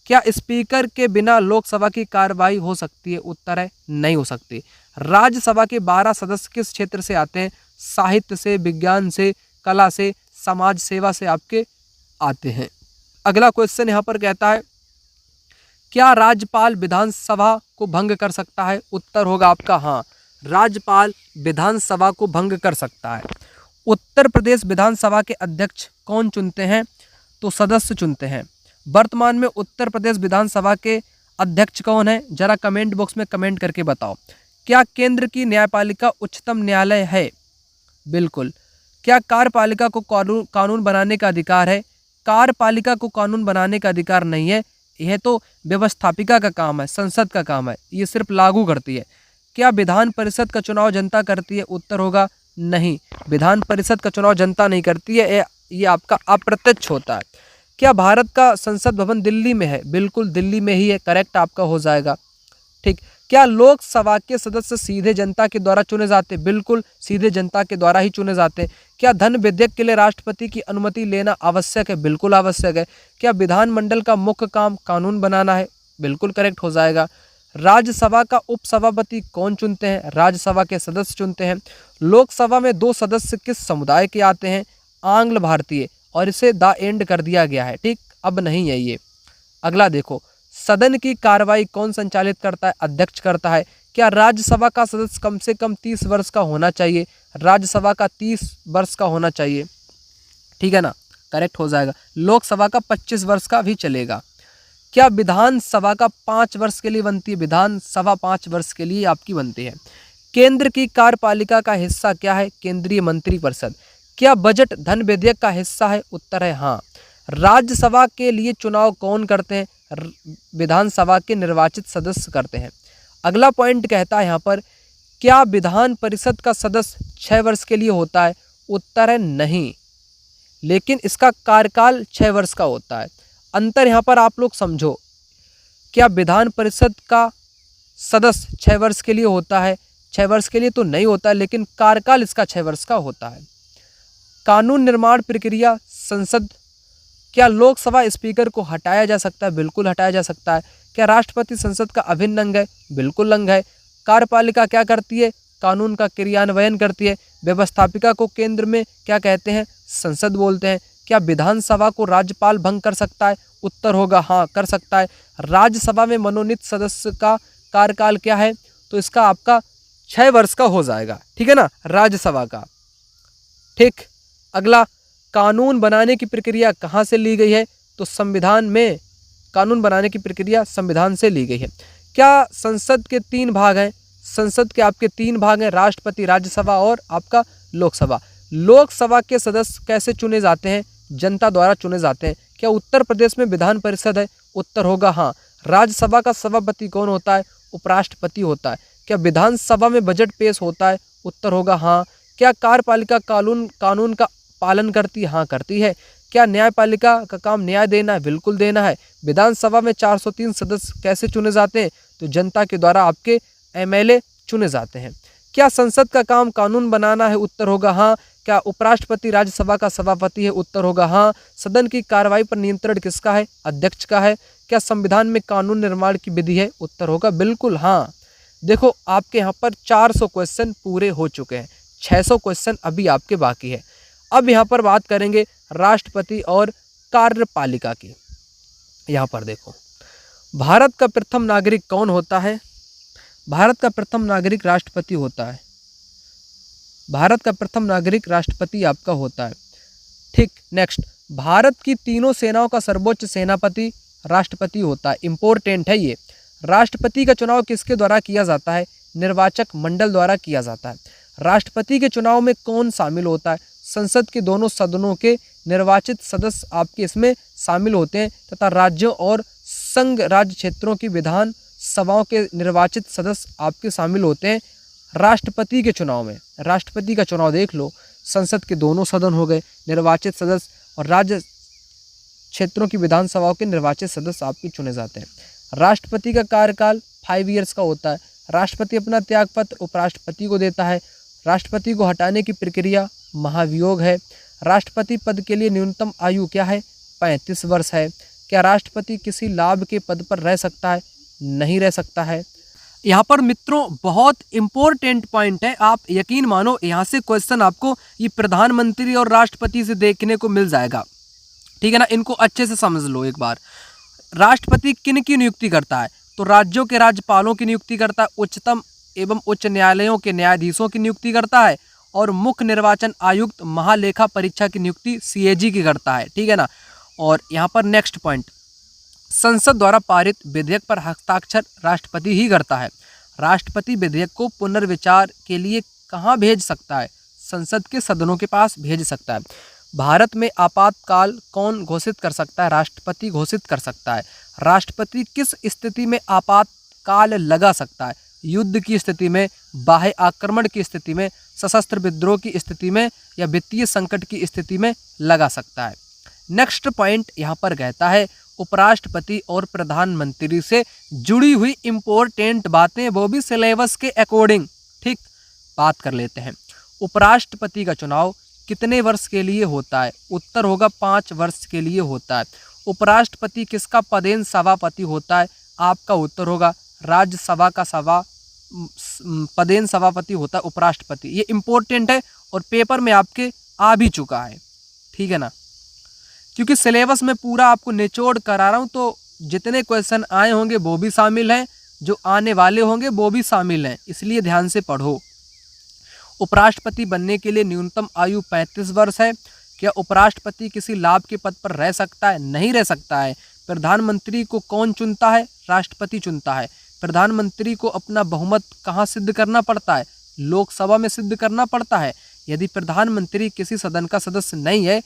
क्या स्पीकर के बिना लोकसभा की कार्रवाई हो सकती है? उत्तर है नहीं हो सकती। राज्यसभा के 12 सदस्य किस क्षेत्र से आते हैं? साहित्य से, विज्ञान से, कला से, समाज सेवा से आपके आते हैं। अगला क्वेश्चन यहाँ पर कहता है क्या राज्यपाल विधानसभा को भंग कर सकता है? उत्तर होगा आपका हाँ, राज्यपाल विधानसभा को भंग कर सकता है। उत्तर प्रदेश विधानसभा के अध्यक्ष कौन चुनते हैं? तो सदस्य चुनते हैं। वर्तमान में उत्तर प्रदेश विधानसभा के अध्यक्ष कौन है? जरा कमेंट बॉक्स में कमेंट करके बताओ। क्या केंद्र की न्यायपालिका उच्चतम न्यायालय है? बिल्कुल। क्या कार्यपालिका को कानून बनाने का अधिकार है? कार्यपालिका को कानून बनाने का अधिकार नहीं है, यह तो व्यवस्थापिका का काम है, संसद का काम है, ये सिर्फ लागू करती है। क्या विधान परिषद का चुनाव जनता करती है? उत्तर होगा नहीं, विधान परिषद का चुनाव जनता नहीं करती है, ये आपका अप्रत्यक्ष होता है। क्या भारत का संसद भवन दिल्ली में है? बिल्कुल दिल्ली में ही है, करेक्ट आपका हो जाएगा। ठीक। क्या लोकसभा के सदस्य सीधे जनता के द्वारा चुने जाते हैं? बिल्कुल सीधे जनता के द्वारा ही चुने जाते हैं। क्या धन विधेयक के लिए राष्ट्रपति की अनुमति लेना आवश्यक है? बिल्कुल आवश्यक है। क्या विधानमंडल का मुख्य काम कानून बनाना है? बिल्कुल करेक्ट हो जाएगा। राज्यसभा का उपसभापति कौन चुनते हैं? राज्यसभा के सदस्य चुनते हैं। लोकसभा में 2 सदस्य किस समुदाय के आते हैं? आंग्ल भारतीय और इसे द एंड कर दिया गया है। ठीक, अब नहीं है ये। अगला देखो, सदन की कार्रवाई कौन संचालित करता है? अध्यक्ष करता है। क्या राज्यसभा का सदस्य कम से कम 30 वर्ष का होना चाहिए? राज्यसभा का 30 वर्ष का होना चाहिए, ठीक है ना, करेक्ट हो जाएगा। लोकसभा का 25 वर्ष का भी चलेगा। क्या विधानसभा का 5 वर्ष के लिए बनती है? विधानसभा 5 वर्ष के लिए आपकी बनती है। केंद्र की कार्यपालिका का हिस्सा क्या है? केंद्रीय मंत्रिपरिषद। क्या बजट धन विधेयक का हिस्सा है? उत्तर है हाँ। राज्यसभा के लिए चुनाव कौन करते हैं? विधानसभा के निर्वाचित सदस्य करते हैं। अगला पॉइंट कहता है यहाँ पर, क्या विधान परिषद का सदस्य 6 वर्ष के लिए होता है? उत्तर है नहीं, लेकिन इसका कार्यकाल 6 वर्ष का होता है। अंतर यहाँ पर आप लोग समझो, क्या विधान परिषद का सदस्य 6 वर्ष के लिए होता है? 6 वर्ष के लिए तो नहीं होता है, लेकिन कार्यकाल इसका 6 वर्ष का होता है। कानून निर्माण प्रक्रिया संसद। क्या लोकसभा स्पीकर को हटाया जा सकता है? बिल्कुल हटाया जा सकता है। क्या राष्ट्रपति संसद का अभिन्न अंग है? बिल्कुल अंग है। कार्यपालिका क्या करती है? कानून का क्रियान्वयन करती है। व्यवस्थापिका को केंद्र में क्या कहते हैं? संसद बोलते हैं। क्या विधानसभा को राज्यपाल भंग कर सकता है? उत्तर होगा हाँ, कर सकता है। राज्यसभा में मनोनीत सदस्य का कार्यकाल क्या है? तो इसका आपका 6 वर्ष का हो जाएगा, ठीक है ना, राज्यसभा का। ठीक, अगला, कानून बनाने की प्रक्रिया कहाँ से ली गई है? तो संविधान में कानून बनाने की प्रक्रिया संविधान से ली गई है। क्या संसद के 3 भाग हैं? संसद के आपके 3 भाग हैं, राष्ट्रपति, राज्यसभा और आपका लोकसभा। लोकसभा के सदस्य कैसे चुने जाते हैं? जनता द्वारा चुने जाते हैं। क्या उत्तर प्रदेश में विधान परिषद है? उत्तर होगा हाँ। राज्यसभा का सभापति कौन होता है? उपराष्ट्रपति होता है। क्या विधानसभा में बजट पेश होता है? उत्तर होगा हाँ। क्या कार्यपालिका कानून का पालन करती है? हाँ, करती है। क्या न्यायपालिका का काम न्याय देना है? बिल्कुल देना है। विधानसभा में 403 सदस्य कैसे चुने जाते हैं? तो जनता के द्वारा आपके एमएलए चुने जाते हैं। क्या संसद का काम कानून बनाना है? उत्तर होगा हाँ। क्या उपराष्ट्रपति राज्यसभा का सभापति है? उत्तर होगा हाँ। सदन की कार्रवाई पर नियंत्रण किसका है? अध्यक्ष का है। क्या संविधान में कानून निर्माण की विधि है? उत्तर होगा बिल्कुल हाँ। देखो, आपके यहाँ पर 400 क्वेश्चन पूरे हो चुके हैं, 600 क्वेश्चन अभी आपके बाकी है। अब यहाँ पर बात करेंगे राष्ट्रपति और कार्यपालिका की। यहाँ पर देखो, भारत का प्रथम नागरिक कौन होता है? भारत का प्रथम नागरिक राष्ट्रपति होता है। भारत का प्रथम नागरिक राष्ट्रपति आपका होता है। ठीक, नेक्स्ट, भारत की तीनों सेनाओं का सर्वोच्च सेनापति राष्ट्रपति होता है। इंपॉर्टेंट है ये। राष्ट्रपति का चुनाव किसके द्वारा किया जाता है? निर्वाचक मंडल द्वारा किया जाता है। राष्ट्रपति के चुनाव में कौन शामिल होता है? संसद के दोनों सदनों के निर्वाचित सदस्य आपके इसमें शामिल होते हैं तथा राज्यों और संघ राज्य क्षेत्रों की विधान सभाओं के निर्वाचित सदस्य आपके शामिल होते हैं राष्ट्रपति के चुनाव में। राष्ट्रपति का चुनाव देख लो, संसद के दोनों सदन हो गए निर्वाचित सदस्य और राज्य क्षेत्रों की विधानसभाओं के निर्वाचित सदस्य आपके चुने जाते हैं। राष्ट्रपति का कार्यकाल 5 ईयर्स का होता है। राष्ट्रपति अपना त्यागपत्र उपराष्ट्रपति को देता है। राष्ट्रपति को हटाने की प्रक्रिया महाभियोग है। राष्ट्रपति पद के लिए न्यूनतम आयु क्या है? 35 वर्ष है। क्या राष्ट्रपति किसी लाभ के पद पर रह सकता है? नहीं रह सकता है। यहाँ पर मित्रों बहुत इंपॉर्टेंट पॉइंट है, आप यकीन मानो यहाँ से क्वेश्चन आपको ये प्रधानमंत्री और राष्ट्रपति से देखने को मिल जाएगा, ठीक है ना। इनको अच्छे से समझ लो एक बार। राष्ट्रपति किन की नियुक्ति करता है? तो राज्यों के राज्यपालों की नियुक्ति करता है, उच्चतम एवं उच्च न्यायालयों के न्यायाधीशों की नियुक्ति करता है और मुख्य निर्वाचन आयुक्त महालेखा परीक्षा की नियुक्ति सीएजी की करता है, ठीक है ना। और यहाँ पर नेक्स्ट पॉइंट, संसद द्वारा पारित विधेयक पर हस्ताक्षर राष्ट्रपति ही करता है। राष्ट्रपति विधेयक को पुनर्विचार के लिए कहाँ भेज सकता है? संसद के सदनों के पास भेज सकता है। भारत में आपातकाल कौन घोषित कर सकता है? राष्ट्रपति घोषित कर सकता है। राष्ट्रपति किस स्थिति में आपातकाल लगा सकता है? युद्ध की स्थिति में, बाह्य आक्रमण की स्थिति में, सशस्त्र विद्रोह की स्थिति में या वित्तीय संकट की स्थिति में लगा सकता है। नेक्स्ट पॉइंट यहाँ पर कहता है उपराष्ट्रपति और प्रधानमंत्री से जुड़ी हुई इंपॉर्टेंट बातें, वो भी सिलेबस के अकॉर्डिंग, ठीक, बात कर लेते हैं। उपराष्ट्रपति का चुनाव कितने वर्ष के लिए होता है? उत्तर होगा 5 वर्ष के लिए होता है। उपराष्ट्रपति किसका पदेन सभापति होता है? आपका उत्तर होगा राज्यसभा का पदेन सभापति होता है उपराष्ट्रपति। ये इंपॉर्टेंट है और पेपर में आपके आ भी चुका है, ठीक है ना। क्योंकि सिलेबस में पूरा आपको निचोड़ करा रहा हूँ, तो जितने क्वेश्चन आए होंगे वो भी शामिल हैं, जो आने वाले होंगे वो भी शामिल हैं, इसलिए ध्यान से पढ़ो। उपराष्ट्रपति बनने के लिए न्यूनतम आयु 35 वर्ष है। क्या उपराष्ट्रपति किसी लाभ के पद पर रह सकता है? नहीं रह सकता है। प्रधानमंत्री को कौन चुनता है? राष्ट्रपति चुनता है। प्रधानमंत्री को अपना बहुमत कहाँ सिद्ध करना पड़ता है? लोकसभा में सिद्ध करना पड़ता है। यदि प्रधानमंत्री किसी सदन का सदस्य नहीं है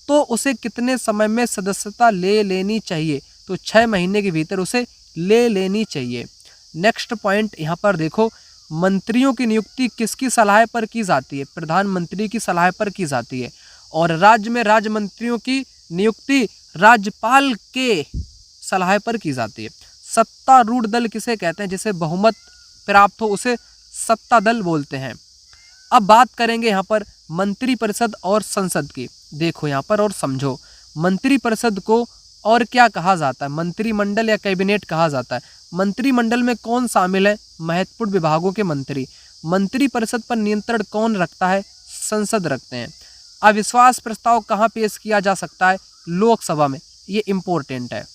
तो उसे कितने समय में सदस्यता ले लेनी चाहिए? तो 6 महीने के भीतर उसे ले लेनी चाहिए। नेक्स्ट पॉइंट यहाँ पर देखो, मंत्रियों की नियुक्ति किसकी सलाह पर की जाती है? प्रधानमंत्री की सलाह पर की जाती है। और राज्य में राज्य मंत्रियों की नियुक्ति राज्यपाल के सलाह पर की जाती है। सत्तारूढ़ दल किसे कहते हैं? जिसे बहुमत प्राप्त हो उसे सत्ता दल बोलते हैं। अब बात करेंगे यहाँ पर मंत्रिपरिषद और संसद की। देखो यहाँ पर और समझो, मंत्रिपरिषद को और क्या कहा जाता है? मंत्रिमंडल या कैबिनेट कहा जाता है। मंत्रिमंडल में कौन शामिल है? महत्वपूर्ण विभागों के मंत्री। मंत्रिपरिषद पर नियंत्रण कौन रखता है? संसद रखते हैं। अविश्वास प्रस्ताव कहाँ पेश किया जा सकता है? लोकसभा में। ये इम्पोर्टेंट है।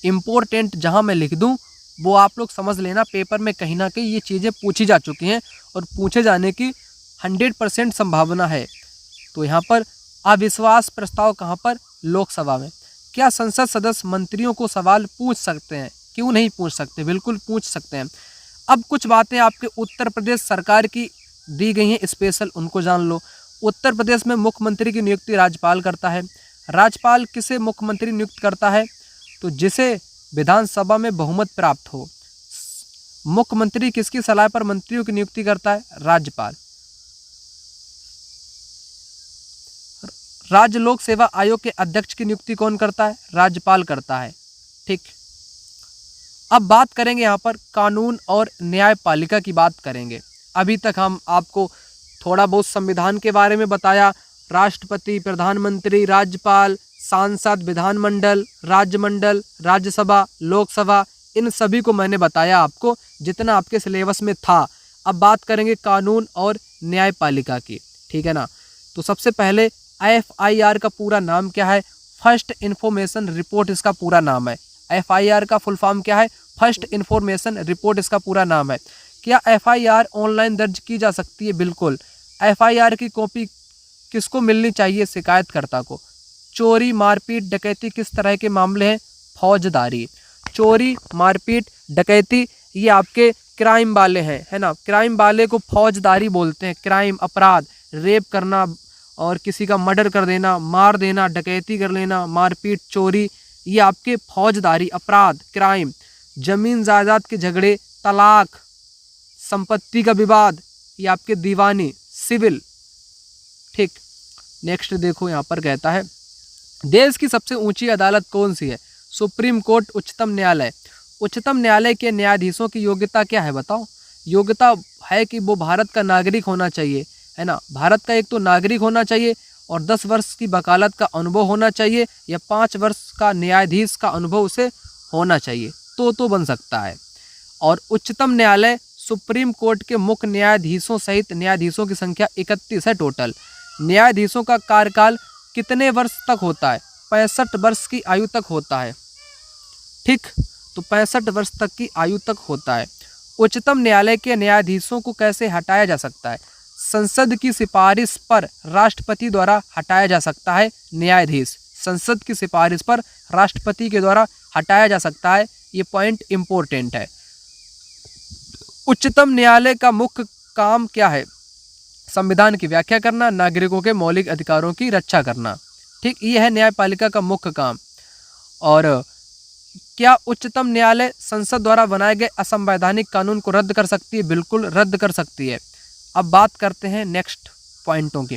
इम्पोर्टेंट जहाँ मैं लिख दूँ वो आप लोग समझ लेना, पेपर में कहीं ना कहीं ये चीज़ें पूछी जा चुकी हैं और पूछे जाने की 100% संभावना है। तो यहाँ पर अविश्वास प्रस्ताव कहाँ पर? लोकसभा में। क्या संसद सदस्य मंत्रियों को सवाल पूछ सकते हैं? क्यों नहीं पूछ सकते? बिल्कुल पूछ सकते हैं। अब कुछ बातें आपके उत्तर प्रदेश सरकार की दी गई हैं स्पेशल, उनको जान लो। उत्तर प्रदेश में मुख्यमंत्री की नियुक्ति राज्यपाल करता है। राज्यपाल किसे मुख्यमंत्री नियुक्त करता है? तो जिसे विधानसभा में बहुमत प्राप्त हो। मुख्यमंत्री किसकी सलाह पर मंत्रियों की नियुक्ति करता है? राज्यपाल। राज्य लोक सेवा आयोग के अध्यक्ष की नियुक्ति कौन करता है? राज्यपाल करता है। ठीक। अब बात करेंगे यहाँ पर कानून और न्यायपालिका की बात करेंगे। अभी तक हम आपको थोड़ा बहुत संविधान के बारे में बताया। राष्ट्रपति, प्रधानमंत्री, राज्यपाल, सांसद, विधानमंडल, राज्यमंडल, राज्यसभा, लोकसभा, इन सभी को मैंने बताया आपको जितना आपके सिलेबस में था। अब बात करेंगे कानून और न्यायपालिका की, ठीक है ना। तो सबसे पहले FIR का पूरा नाम क्या है? फर्स्ट इन्फॉर्मेशन रिपोर्ट इसका पूरा नाम है। FIR का फुल फॉर्म क्या है? फर्स्ट इन्फॉर्मेशन रिपोर्ट इसका पूरा नाम है। क्या FIR ऑनलाइन दर्ज की जा सकती है? बिल्कुल। FIR की कॉपी किसको मिलनी चाहिए? शिकायतकर्ता को। चोरी, मारपीट, डकैती किस तरह के मामले हैं? फौजदारी। चोरी, मारपीट, डकैती ये आपके क्राइम वाले हैं, है ना। क्राइम वाले को फौजदारी बोलते हैं। क्राइम, अपराध, रेप करना और किसी का मर्डर कर देना, मार देना, डकैती कर लेना, मारपीट, चोरी, ये आपके फौजदारी अपराध, क्राइम। जमीन जायदाद के झगड़े, तलाक, संपत्ति का विवाद, ये आपके दीवानी, सिविल। ठीक। नेक्स्ट देखो यहाँ पर कहता है देश की सबसे ऊंची अदालत कौन सी है? सुप्रीम कोर्ट, उच्चतम न्यायालय। उच्चतम न्यायालय के न्यायाधीशों की योग्यता क्या है? बताओ। योग्यता है कि वो भारत का नागरिक होना चाहिए, है ना। भारत का एक तो नागरिक होना चाहिए और 10 वर्ष की वकालत का अनुभव होना चाहिए या 5 वर्ष का न्यायाधीश का अनुभव उसे होना चाहिए, तो बन सकता है। और उच्चतम न्यायालय, सुप्रीम कोर्ट के मुख्य न्यायाधीशों सहित न्यायाधीशों की संख्या 31 है टोटल। न्यायाधीशों का कार्यकाल कितने वर्ष तक होता है? 65 वर्ष की आयु तक होता है। ठीक। तो 65 वर्ष तक की आयु तक होता है। उच्चतम न्यायालय के न्यायाधीशों को कैसे हटाया जा सकता है? संसद की सिफारिश पर राष्ट्रपति द्वारा हटाया जा सकता है न्यायाधीश। संसद की सिफारिश पर राष्ट्रपति के द्वारा हटाया जा सकता है। ये पॉइंट इंपॉर्टेंट है। उच्चतम न्यायालय का मुख्य काम क्या है? संविधान की व्याख्या करना, नागरिकों के मौलिक अधिकारों की रक्षा करना। ठीक, ये है न्यायपालिका का मुख्य काम। और क्या उच्चतम न्यायालय संसद द्वारा बनाए गए असंवैधानिक कानून को रद्द कर सकती है? बिल्कुल रद्द कर सकती है। अब बात करते हैं नेक्स्ट पॉइंटों की।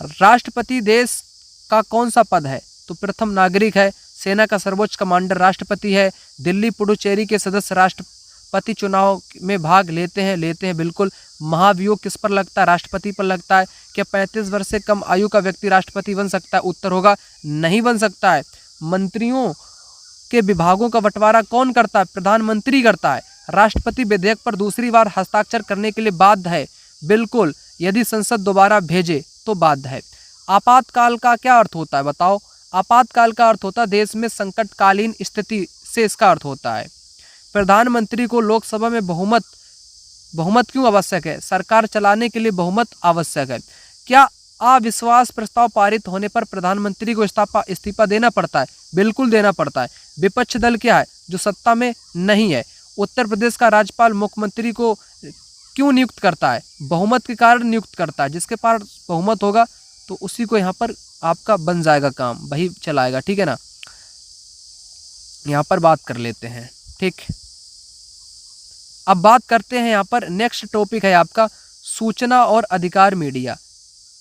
राष्ट्रपति देश का कौन सा पद है? तो प्रथम नागरिक है। सेना का सर्वोच्च कमांडर राष्ट्रपति है। दिल्ली पुडुचेरी के सदस्य राष्ट्रपति चुनाव में भाग लेते हैं बिल्कुल। महाभियोग किस पर लगता है? राष्ट्रपति पर लगता है। क्या 35 वर्ष से कम आयु का व्यक्ति राष्ट्रपति बन सकता है? उत्तर होगा नहीं बन सकता है। मंत्रियों के विभागों का बंटवारा कौन करता है? प्रधानमंत्री करता है। राष्ट्रपति विधेयक पर दूसरी बार हस्ताक्षर करने के लिए बाध्य है। बिल्कुल, यदि संसद दोबारा भेजे तो बाध्य है। आपातकाल का क्या अर्थ होता है? बताओ। आपातकाल का अर्थ होता है देश में संकटकालीन स्थिति से इसका अर्थ होता है। प्रधानमंत्री को लोकसभा में बहुमत क्यों आवश्यक है? सरकार चलाने के लिए बहुमत आवश्यक है। क्या अविश्वास प्रस्ताव पारित होने पर प्रधानमंत्री को इस्तीफा देना पड़ता है? बिल्कुल देना पड़ता है। विपक्ष दल क्या है? जो सत्ता में नहीं है। उत्तर प्रदेश का राज्यपाल मुख्यमंत्री को क्यों नियुक्त करता है? बहुमत के कारण नियुक्त करता है। जिसके पास बहुमत होगा तो उसी को यहाँ पर आपका बन जाएगा काम, वही चलाएगा। ठीक है ना, यहाँ पर बात कर लेते हैं। ठीक, अब बात करते हैं यहाँ पर नेक्स्ट टॉपिक है आपका सूचना और अधिकार मीडिया।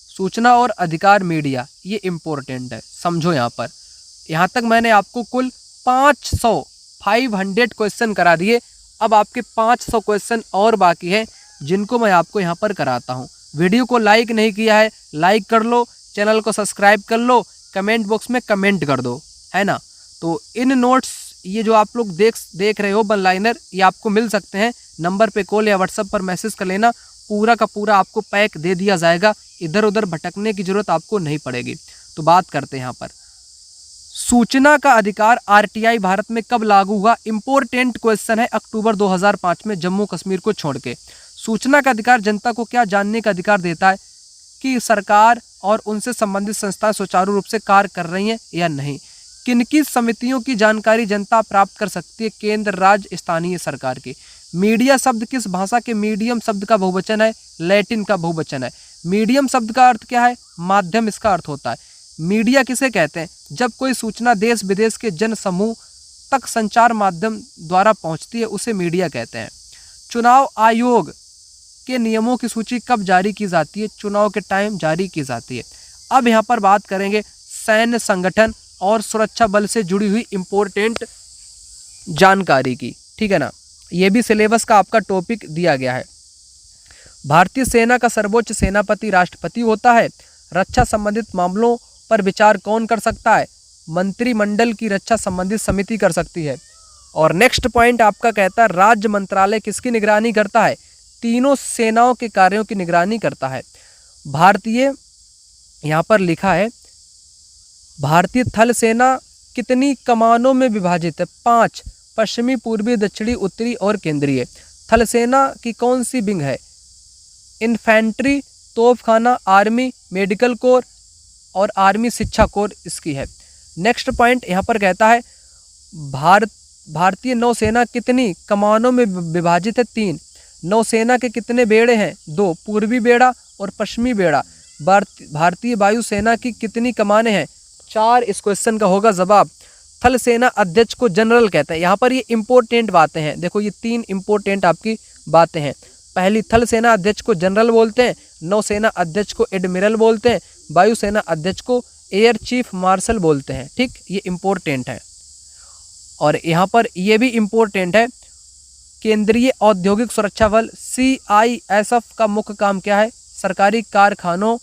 सूचना और अधिकार मीडिया ये इम्पोर्टेंट है, समझो। यहाँ तक मैंने आपको कुल 500 क्वेश्चन करा दिए। अब आपके 500 क्वेश्चन और बाकी हैं जिनको मैं आपको यहाँ पर कराता हूँ। वीडियो को लाइक नहीं किया है, लाइक कर लो, चैनल को सब्सक्राइब कर लो, कमेंट बॉक्स में कमेंट कर दो, है ना। तो इन नोट्स ये जो आप लोग देख रहे हो वन लाइनर, ये आपको मिल सकते हैं। नंबर पे कॉल या व्हाट्सएप पर मैसेज कर लेना, पूरा का पूरा आपको पैक दे दिया जाएगा। इधर उधर भटकने की जरूरत आपको नहीं पड़ेगी। तो बात करते हैं यहाँ पर सूचना का अधिकार आरटीआई भारत में कब लागू हुआ? इंपॉर्टेंट क्वेश्चन है। अक्टूबर 2005 में, जम्मू कश्मीर को छोड़ के। सूचना का अधिकार जनता को क्या जानने का अधिकार देता है कि सरकार और उनसे संबंधित संस्थाएं सुचारू रूप से कार्य कर रही हैं या नहीं। किनकी समितियों की जानकारी जनता प्राप्त कर सकती है? केंद्र, राज्य, स्थानीय सरकार की। मीडिया शब्द किस भाषा के मीडियम शब्द का बहुवचन है? लैटिन का बहुवचन है। मीडियम शब्द का अर्थ क्या है? माध्यम इसका अर्थ होता है। मीडिया किसे कहते हैं? जब कोई सूचना देश विदेश के जन समूह तक संचार माध्यम द्वारा पहुंचती है उसे मीडिया कहते हैं। चुनाव आयोग के नियमों की सूची कब जारी की जाती है? चुनाव के टाइम जारी की जाती है। अब यहाँ पर बात करेंगे सैन्य संगठन और सुरक्षा बल से जुड़ी हुई इंपॉर्टेंट जानकारी की। ठीक है ना, ये भी सिलेबस का आपका टॉपिक दिया गया है। भारतीय सेना का सर्वोच्च सेनापति राष्ट्रपति होता है। रक्षा संबंधित मामलों पर विचार कौन कर सकता है? मंत्रिमंडल की रक्षा संबंधित समिति कर सकती है। और नेक्स्ट पॉइंट आपका कहता है राज्य मंत्रालय किसकी निगरानी करता है? तीनों सेनाओं के कार्यों की निगरानी करता है। भारतीय, यहाँ पर लिखा है भारतीय थल सेना कितनी कमानों में विभाजित है? 5, पश्चिमी, पूर्वी, दक्षिणी, उत्तरी और केंद्रीय। थल सेना की कौन सी विंग है? इन्फेंट्री, तोपखाना, आर्मी, मेडिकल कोर और आर्मी शिक्षा कोर इसकी है। नेक्स्ट पॉइंट यहाँ पर कहता है भारतीय नौसेना कितनी कमानों में विभाजित है? 3। नौसेना के कितने बेड़े हैं? 2, पूर्वी बेड़ा और पश्चिमी बेड़ा। भारतीय वायुसेना की कितनी कमानें हैं? 4। इस क्वेश्चन का होगा जवाब। थल सेना अध्यक्ष को जनरल कहते हैं। यहाँ पर ये इंपॉर्टेंट बातें हैं, देखो ये 3 इंपॉर्टेंट आपकी बातें हैं। पहली, थल सेना अध्यक्ष को जनरल बोलते हैं, नौसेना अध्यक्ष को एडमिरल बोलते हैं, वायुसेना अध्यक्ष को एयर चीफ मार्शल बोलते हैं। ठीक, ये इंपॉर्टेंट है। और यहाँ पर ये भी इंपॉर्टेंट है, केंद्रीय औद्योगिक सुरक्षा बल CISF का मुख्य काम क्या है? सरकारी कारखानों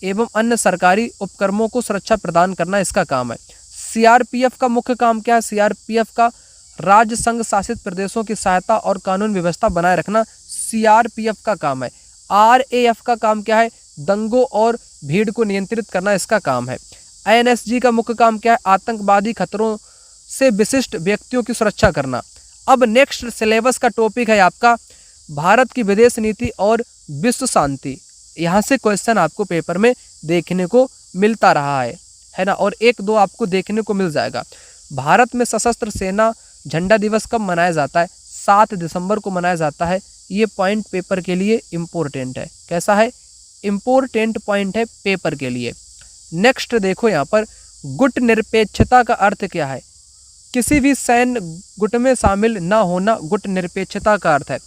एवं अन्य सरकारी उपक्रमों को सुरक्षा प्रदान करना इसका काम है। CRPF का मुख्य काम क्या है? CRPF का राज्य संघ शासित प्रदेशों की सहायता और कानून व्यवस्था बनाए रखना CRPF का काम है। RAF का काम क्या है? दंगों और भीड़ को नियंत्रित करना इसका काम है। INSG का मुख्य काम क्या है? आतंकवादी खतरों से विशिष्ट व्यक्तियों की सुरक्षा करना। अब नेक्स्ट सिलेबस का टॉपिक है आपका भारत की विदेश नीति और विश्व शांति। यहाँ से क्वेश्चन आपको पेपर में देखने को मिलता रहा है ना, और 1-2 आपको देखने को मिल जाएगा। भारत में सशस्त्र सेना झंडा दिवस कब मनाया जाता है? 7 दिसंबर को मनाया जाता है। ये पॉइंट पेपर के लिए इम्पोर्टेंट है। कैसा है? इम्पोर्टेंट पॉइंट है पेपर के लिए। नेक्स्ट देखो यहाँ पर गुट निरपेक्षता का अर्थ क्या है? किसी भी सैन्य गुट में शामिल न होना गुट निरपेक्षता का अर्थ है।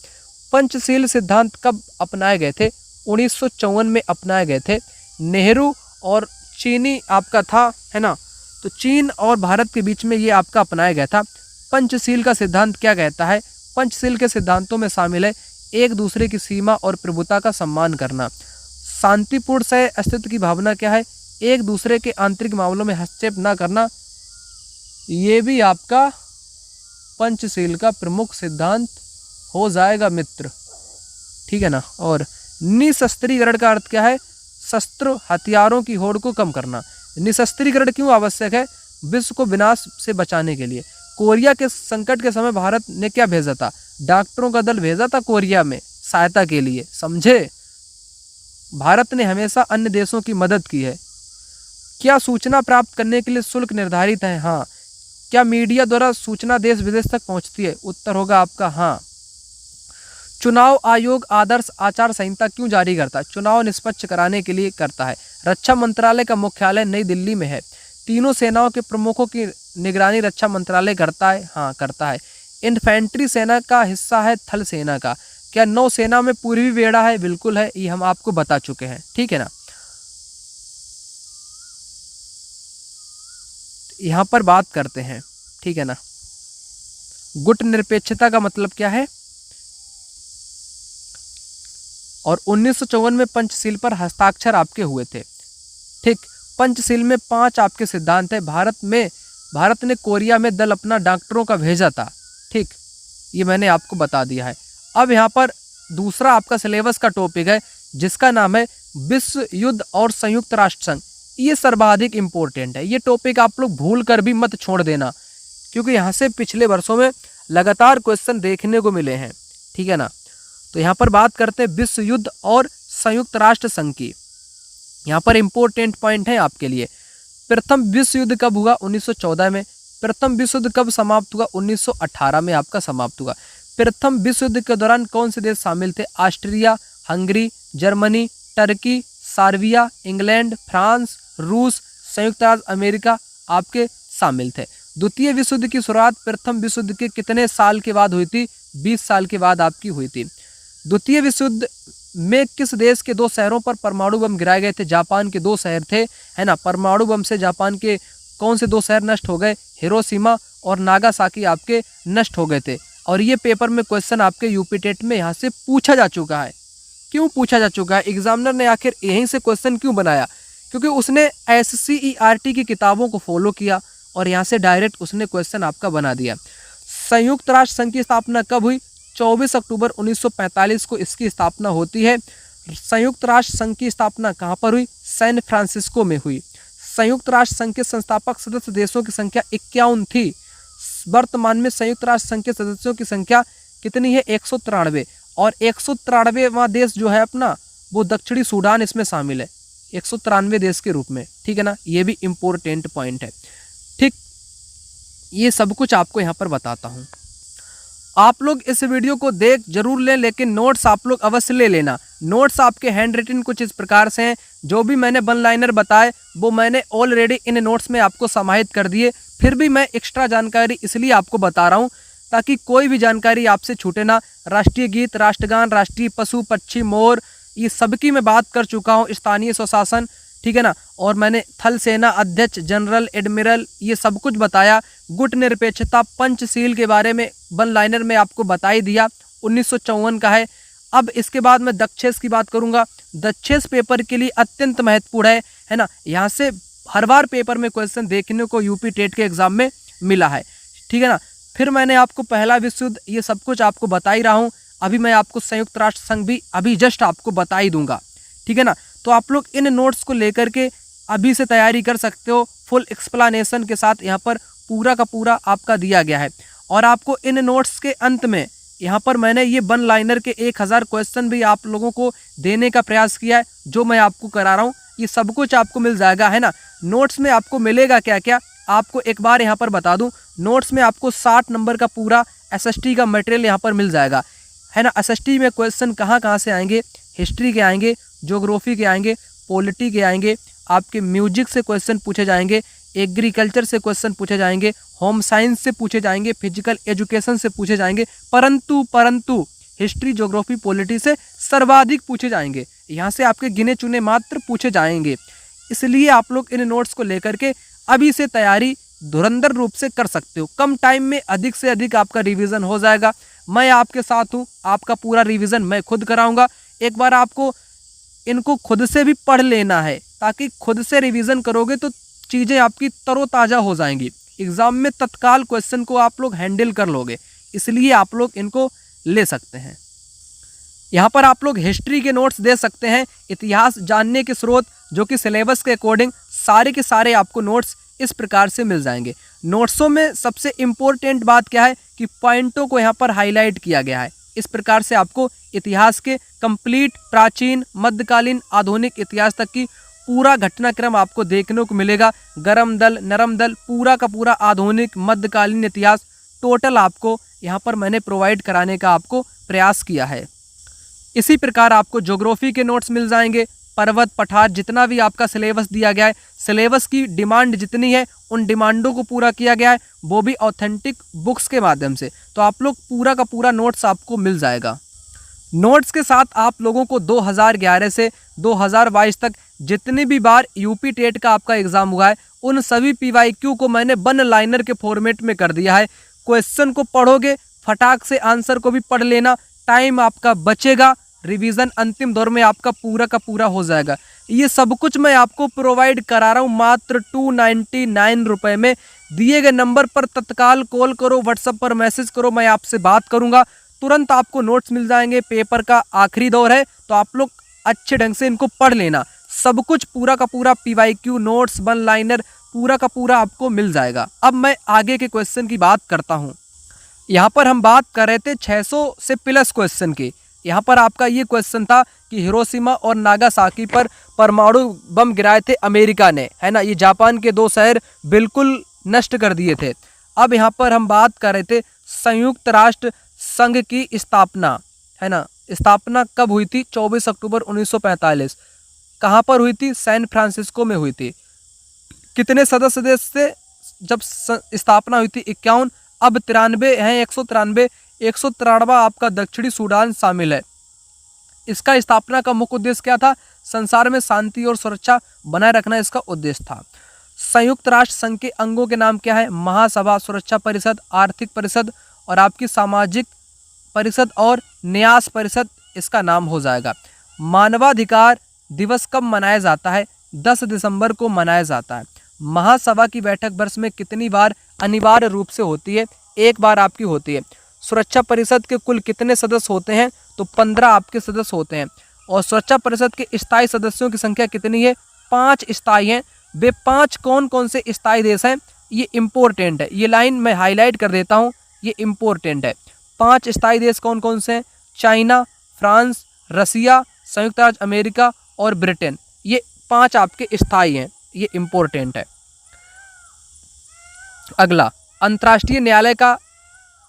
पंचशील सिद्धांत कब अपनाए गए थे? 1954 में अपनाए गए थे। नेहरू और चीनी आपका था, है ना, तो चीन और भारत के बीच में ये आपका अपनाया गया था। पंचशील का सिद्धांत क्या कहता है? पंचशील के सिद्धांतों में शामिल है एक दूसरे की सीमा और प्रभुता का सम्मान करना। शांतिपूर्ण सह अस्तित्व की भावना क्या है? एक दूसरे के आंतरिक मामलों में हस्तक्षेप न करना। ये भी आपका पंचशील का प्रमुख सिद्धांत हो जाएगा मित्र, ठीक है ना। और निशस्त्रीकरण का अर्थ क्या है? शस्त्र हथियारों की होड़ को कम करना। निशस्त्रीकरण क्यों आवश्यक है? विश्व को विनाश से बचाने के लिए। कोरिया के संकट के समय भारत ने क्या भेजा था? डॉक्टरों का दल भेजा था कोरिया में सहायता के लिए, समझे। भारत ने हमेशा अन्य देशों की मदद की है। क्या सूचना प्राप्त करने के लिए शुल्क निर्धारित है? हाँ। क्या मीडिया द्वारा सूचना देश विदेश तक पहुंचती है? उत्तर होगा आपका हाँ। चुनाव आयोग आदर्श आचार संहिता क्यों जारी करता है? चुनाव निष्पक्ष कराने के लिए करता है। रक्षा मंत्रालय का मुख्यालय नई दिल्ली में है। तीनों सेनाओं के प्रमुखों की निगरानी रक्षा मंत्रालय करता है? हाँ करता है। इन्फेंट्री सेना का हिस्सा है थल सेना का। क्या नौसेना में पूर्वी बेड़ा है? बिल्कुल है, ये हम आपको बता चुके हैं, ठीक है ना। यहाँ पर बात करते हैं, ठीक है ना। गुट निरपेक्षता का मतलब क्या है? और 1954 में पंचशील पर हस्ताक्षर आपके हुए थे, ठीक। पंचशील में 5 आपके सिद्धांत है। भारत ने कोरिया में दल अपना डॉक्टरों का भेजा था, ठीक, ये मैंने आपको बता दिया है। अब यहाँ पर दूसरा आपका सिलेबस का टॉपिक है जिसका नाम है विश्व युद्ध और संयुक्त राष्ट्र संघ। ये सर्वाधिक इम्पोर्टेंट है, ये टॉपिक आप लोग भूल कर भी मत छोड़ देना, क्योंकि यहाँ से पिछले वर्षों में लगातार क्वेश्चन देखने को मिले हैं, ठीक है ना। तो यहाँ पर बात करते हैं विश्व युद्ध और संयुक्त राष्ट्र संघ की। यहाँ पर इम्पोर्टेंट पॉइंट है आपके लिए। प्रथम विश्व युद्ध कब हुआ? 1914 में। प्रथम विश्व युद्ध कब समाप्त हुआ? 1918 में आपका समाप्त हुआ। प्रथम विश्व युद्ध के दौरान कौन से देश शामिल थे? Austria, Hungary, Germany, Turkey, Serbia, England, France, रूस, संयुक्त राज्य अमेरिका आपके शामिल थे। द्वितीय विश्व युद्ध की शुरुआत प्रथम विश्व युद्ध के कितने साल के बाद हुई थी? 20 साल के बाद आपकी हुई थी। द्वितीय विश्व युद्ध में किस देश के 2 शहरों पर परमाणु बम गिराए गए थे? जापान के 2 शहर थे, है ना। परमाणु बम से जापान के कौन से 2 शहर नष्ट हो गए? हिरोशिमा और नागासाकी आपके नष्ट हो गए थे। और ये पेपर में क्वेश्चन आपके यूपी टेट में यहाँ से पूछा जा चुका है। क्यों पूछा जा चुका है? एग्जामिनर ने आखिर यहीं से क्वेश्चन क्यों बनाया? क्योंकि उसने SCERT की किताबों को फॉलो किया और यहाँ से डायरेक्ट उसने क्वेश्चन आपका बना दिया। संयुक्त राष्ट्र संघ की स्थापना कब हुई? 24 अक्टूबर 1945 को इसकी स्थापना होती है। संयुक्त राष्ट्र संघ की स्थापना कहाँ पर हुई? सैन फ्रांसिस्को में हुई। संयुक्त राष्ट्र संघ के संस्थापक सदस्य देशों की संख्या 51 थी। वर्तमान में संयुक्त राष्ट्र संघ के सदस्यों की संख्या कितनी है? 193। और 193वां देश जो है अपना वो दक्षिणी सूडान इसमें शामिल है 193 देश के रूप में, ठीक है ना। ये भी इम्पोर्टेंट पॉइंट है, ठीक। ये सब कुछ आपको यहाँ पर बताता हूँ। आप लोग इस वीडियो को देख जरूर लें, लेकिन नोट्स आप लोग अवश्य ले लेना। नोट्स आपके हैंड रिटन कुछ इस प्रकार से हैं। जो भी मैंने वन लाइनर बताए वो मैंने ऑलरेडी इन नोट्स में आपको समाहित कर दिए। फिर भी मैं एक्स्ट्रा जानकारी इसलिए आपको बता रहा हूँ ताकि कोई भी जानकारी आपसे छूटे ना। राष्ट्रीय गीत, राष्ट्रगान, राष्ट्रीय पशु पक्षी मोर, ये सबकी मैं बात कर चुका हूँ। स्थानीय स्वशासन, ठीक है ना। और मैंने थल सेना अध्यक्ष, जनरल, एडमिरल, ये सब कुछ बताया। गुट निरपेक्षता, पंचशील के बारे में वन लाइनर में आपको बता ही दिया, 1954 का है। अब इसके बाद मैं दक्षेश की बात करूंगा। दक्षेश पेपर के लिए अत्यंत महत्वपूर्ण है ना। यहाँ से हर बार पेपर में क्वेश्चन देखने को यूपी टेट के एग्जाम में मिला है, ठीक है ना। फिर मैंने आपको पहला विश्व युद्ध ये सब कुछ आपको बता ही रहा हूँ। अभी मैं आपको संयुक्त राष्ट्र संघ भी अभी जस्ट आपको बता ही दूंगा, ठीक है ना। तो आप लोग इन नोट्स को लेकर के अभी से तैयारी कर सकते हो। फुल एक्सप्लेनेशन के साथ यहाँ पर पूरा का पूरा आपका दिया गया है। और आपको इन नोट्स के अंत में यहाँ पर मैंने ये वन लाइनर के 1000 क्वेश्चन भी आप लोगों को देने का प्रयास किया है, जो मैं आपको करा रहा हूँ। ये सब कुछ आपको मिल जाएगा, है ना। नोट्स में आपको मिलेगा क्या क्या, आपको एक बार यहाँ पर बता दूँ। नोट्स में आपको 60 नंबर का पूरा SST का मटेरियल यहाँ पर मिल जाएगा, है ना। SST में क्वेश्चन कहाँ से आएंगे? हिस्ट्री के आएंगे, ज्योग्राफी के आएंगे, पॉलिटी के आएंगे, आपके म्यूजिक से क्वेश्चन पूछे जाएंगे, एग्रीकल्चर से क्वेश्चन पूछे जाएंगे, होम साइंस से पूछे जाएंगे, फिजिकल एजुकेशन से पूछे जाएंगे, परंतु हिस्ट्री, ज्योग्राफी, पॉलिटी से सर्वाधिक पूछे जाएंगे। यहाँ से आपके गिने चुने मात्र पूछे जाएंगे। इसलिए आप लोग इन नोट्स को लेकर के अभी से तैयारी धुरंधर रूप से कर सकते हो। कम टाइम में अधिक से अधिक आपका रिवीजन हो जाएगा। मैं आपके साथ हूँ, आपका पूरा रिवीजन मैं खुद कराऊंगा। एक बार आपको इनको खुद से भी पढ़ लेना है, ताकि खुद से रिवीजन करोगे तो चीज़ें आपकी तरोताज़ा हो जाएंगी। एग्ज़ाम में तत्काल क्वेश्चन को आप लोग हैंडल कर लोगे, इसलिए आप लोग इनको ले सकते हैं। यहाँ पर आप लोग हिस्ट्री के नोट्स दे सकते हैं, इतिहास जानने के स्रोत, जो कि सिलेबस के अकॉर्डिंग सारे के सारे आपको नोट्स इस प्रकार से मिल जाएंगे। नोट्सों में सबसे इम्पोर्टेंट बात क्या है कि पॉइंटों को यहाँ पर हाईलाइट किया गया है। इस प्रकार से आपको इतिहास के कंप्लीट प्राचीन, मध्यकालीन, आधुनिक इतिहास तक की पूरा घटनाक्रम आपको देखने को मिलेगा। गर्म दल, नरम दल, पूरा का पूरा आधुनिक मध्यकालीन इतिहास टोटल आपको यहाँ पर मैंने प्रोवाइड कराने का आपको प्रयास किया है। इसी प्रकार आपको ज्योग्राफी के नोट्स मिल जाएंगे। पर्वत, पठार, जितना भी आपका सिलेबस दिया गया है, सिलेबस की डिमांड जितनी है उन डिमांडों को पूरा किया गया है, वो भी ऑथेंटिक बुक्स के माध्यम से। तो आप लोग पूरा का पूरा नोट्स आपको मिल जाएगा। नोट्स के साथ आप लोगों को 2011 से 2022 तक जितनी भी बार यूपी टेट का आपका एग्जाम हुआ है उन सभी पीवाईक्यू को मैंने वन लाइनर के फॉर्मेट में कर दिया है। क्वेश्चन को पढ़ोगे, फटाक से आंसर को भी पढ़ लेना, टाइम आपका बचेगा, रिवीजन अंतिम दौर में आपका पूरा का पूरा हो जाएगा। ये सब कुछ मैं आपको प्रोवाइड करा रहा हूँ मात्र 299 रुपये में। दिए गए नंबर पर तत्काल कॉल करो, व्हाट्सएप पर मैसेज करो, मैं आपसे बात करूँगा, तुरंत आपको नोट्स मिल जाएंगे। पेपर का आखिरी दौर है तो आप लोग अच्छे ढंग से इनको पढ़ लेना। सब कुछ पूरा का पूरा पीवाईक्यू नोट्स, वन लाइनर पूरा का पूरा आपको मिल जाएगा। अब मैं आगे के क्वेश्चन की बात करता हूँ। यहाँ पर हम बात कर रहे थे 600 से प्लस क्वेश्चन की। यहाँ पर आपका ये क्वेश्चन था कि हिरोशिमा और नागासाकी पर परमाणु बम गिराए थे अमेरिका ने, है ना। ये जापान के 2 शहर बिल्कुल नष्ट कर दिए थे। अब यहाँ पर हम बात कर रहे थे संयुक्त राष्ट्र संघ की स्थापना, है ना। स्थापना कब हुई थी? 24 अक्टूबर 1945। कहाँ पर हुई थी? सैन फ्रांसिस्को में हुई थी। कितने सदस्य देश थे जब स्थापना हुई थी? 51। अब 93 हैं, 193। 193वां आपका दक्षिणी सूडान शामिल है। इसका स्थापना का मुख्य उद्देश्य क्या था? संसार में शांति और सुरक्षा बनाए रखना इसका उद्देश्य था। संयुक्त राष्ट्र संघ के अंगों के नाम क्या है? महासभा, सुरक्षा परिषद, आर्थिक परिषद और आपकी सामाजिक परिषद और न्यास परिषद इसका नाम हो जाएगा। मानवाधिकार दिवस कब मनाया जाता है? 10 दिसंबर को मनाया जाता है। महासभा की बैठक वर्ष में कितनी बार अनिवार्य रूप से होती है? 1 बार आपकी होती है। सुरक्षा परिषद के कुल कितने सदस्य होते हैं? तो 15 आपके सदस्य होते हैं। और सुरक्षा परिषद के स्थायी सदस्यों की संख्या कितनी है? 5 स्थायी हैं। वे 5 कौन कौन से स्थायी देश हैं? ये इम्पोर्टेंट है, ये लाइन मैं हाईलाइट कर देता हूँ, ये इम्पोर्टेंट है। 5 स्थायी देश कौन कौन से हैं? चाइना, फ्रांस, रसिया, संयुक्त राज्य अमेरिका और ब्रिटेन। ये 5 आपके स्थायी हैं, ये इम्पोर्टेंट है। अगला, अंतर्राष्ट्रीय न्यायालय का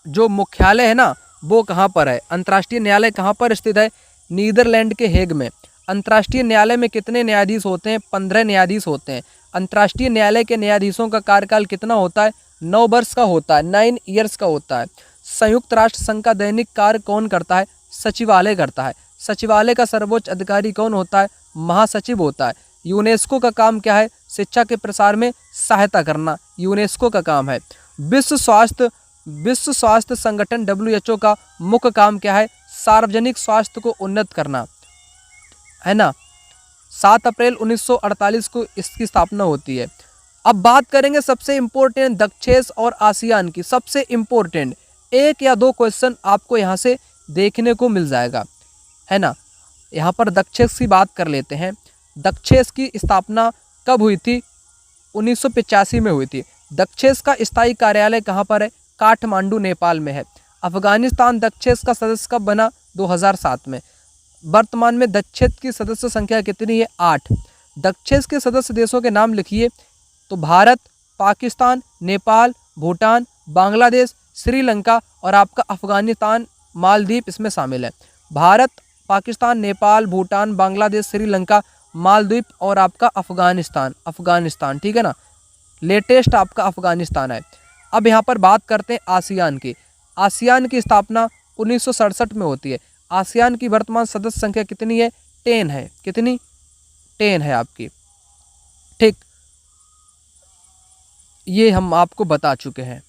जो मुख्यालय है ना, वो कहाँ पर है? अंतर्राष्ट्रीय न्यायालय कहाँ पर स्थित है? नीदरलैंड के हेग में। अंतर्राष्ट्रीय न्यायालय में कितने न्यायाधीश होते हैं? 15 न्यायाधीश होते हैं। अंतर्राष्ट्रीय न्यायालय के न्यायाधीशों का कार्यकाल कितना होता है? 9 वर्ष का होता है, 9 ईयर्स का होता है। संयुक्त राष्ट्र संघ का दैनिक कार्य कौन करता है? सचिवालय करता है। सचिवालय का सर्वोच्च अधिकारी कौन होता है? महासचिव होता है। यूनेस्को का काम क्या है? शिक्षा के प्रसार में सहायता करना, यूनेस्को का काम है। विश्व स्वास्थ्य संगठन WHO का मुख्य काम क्या है? सार्वजनिक स्वास्थ्य को उन्नत करना, है ना। 7 अप्रैल 1948 को इसकी स्थापना होती है। अब बात करेंगे सबसे इम्पोर्टेंट दक्षेस और आसियान की। सबसे इम्पोर्टेंट 1 या 2 क्वेश्चन आपको यहाँ से देखने को मिल जाएगा, है ना। यहाँ पर दक्षेस की बात कर लेते हैं। दक्षेस की स्थापना कब हुई थी? 1985 में हुई थी। दक्षेस का स्थायी कार्यालय कहाँ पर है? काठमांडू, नेपाल में है। अफगानिस्तान दक्षेस का सदस्य कब बना? 2007 में। वर्तमान में दक्षेस की सदस्य संख्या कितनी है? 8। दक्षेस के सदस्य देशों के नाम लिखिए। तो भारत, पाकिस्तान, नेपाल, भूटान, बांग्लादेश, श्रीलंका और आपका अफगानिस्तान, मालदीव इसमें शामिल है। भारत, पाकिस्तान, नेपाल, भूटान, बांग्लादेश, श्रीलंका, मालदीव और आपका अफगानिस्तान, ठीक है ना। लेटेस्ट आपका अफगानिस्तान है। अब यहाँ पर बात करते हैं आसियान की। आसियान की स्थापना 1967 में होती है। आसियान की वर्तमान सदस्य संख्या कितनी है? 10 है। कितनी? 10 है आपकी, ठीक। ये हम आपको बता चुके हैं।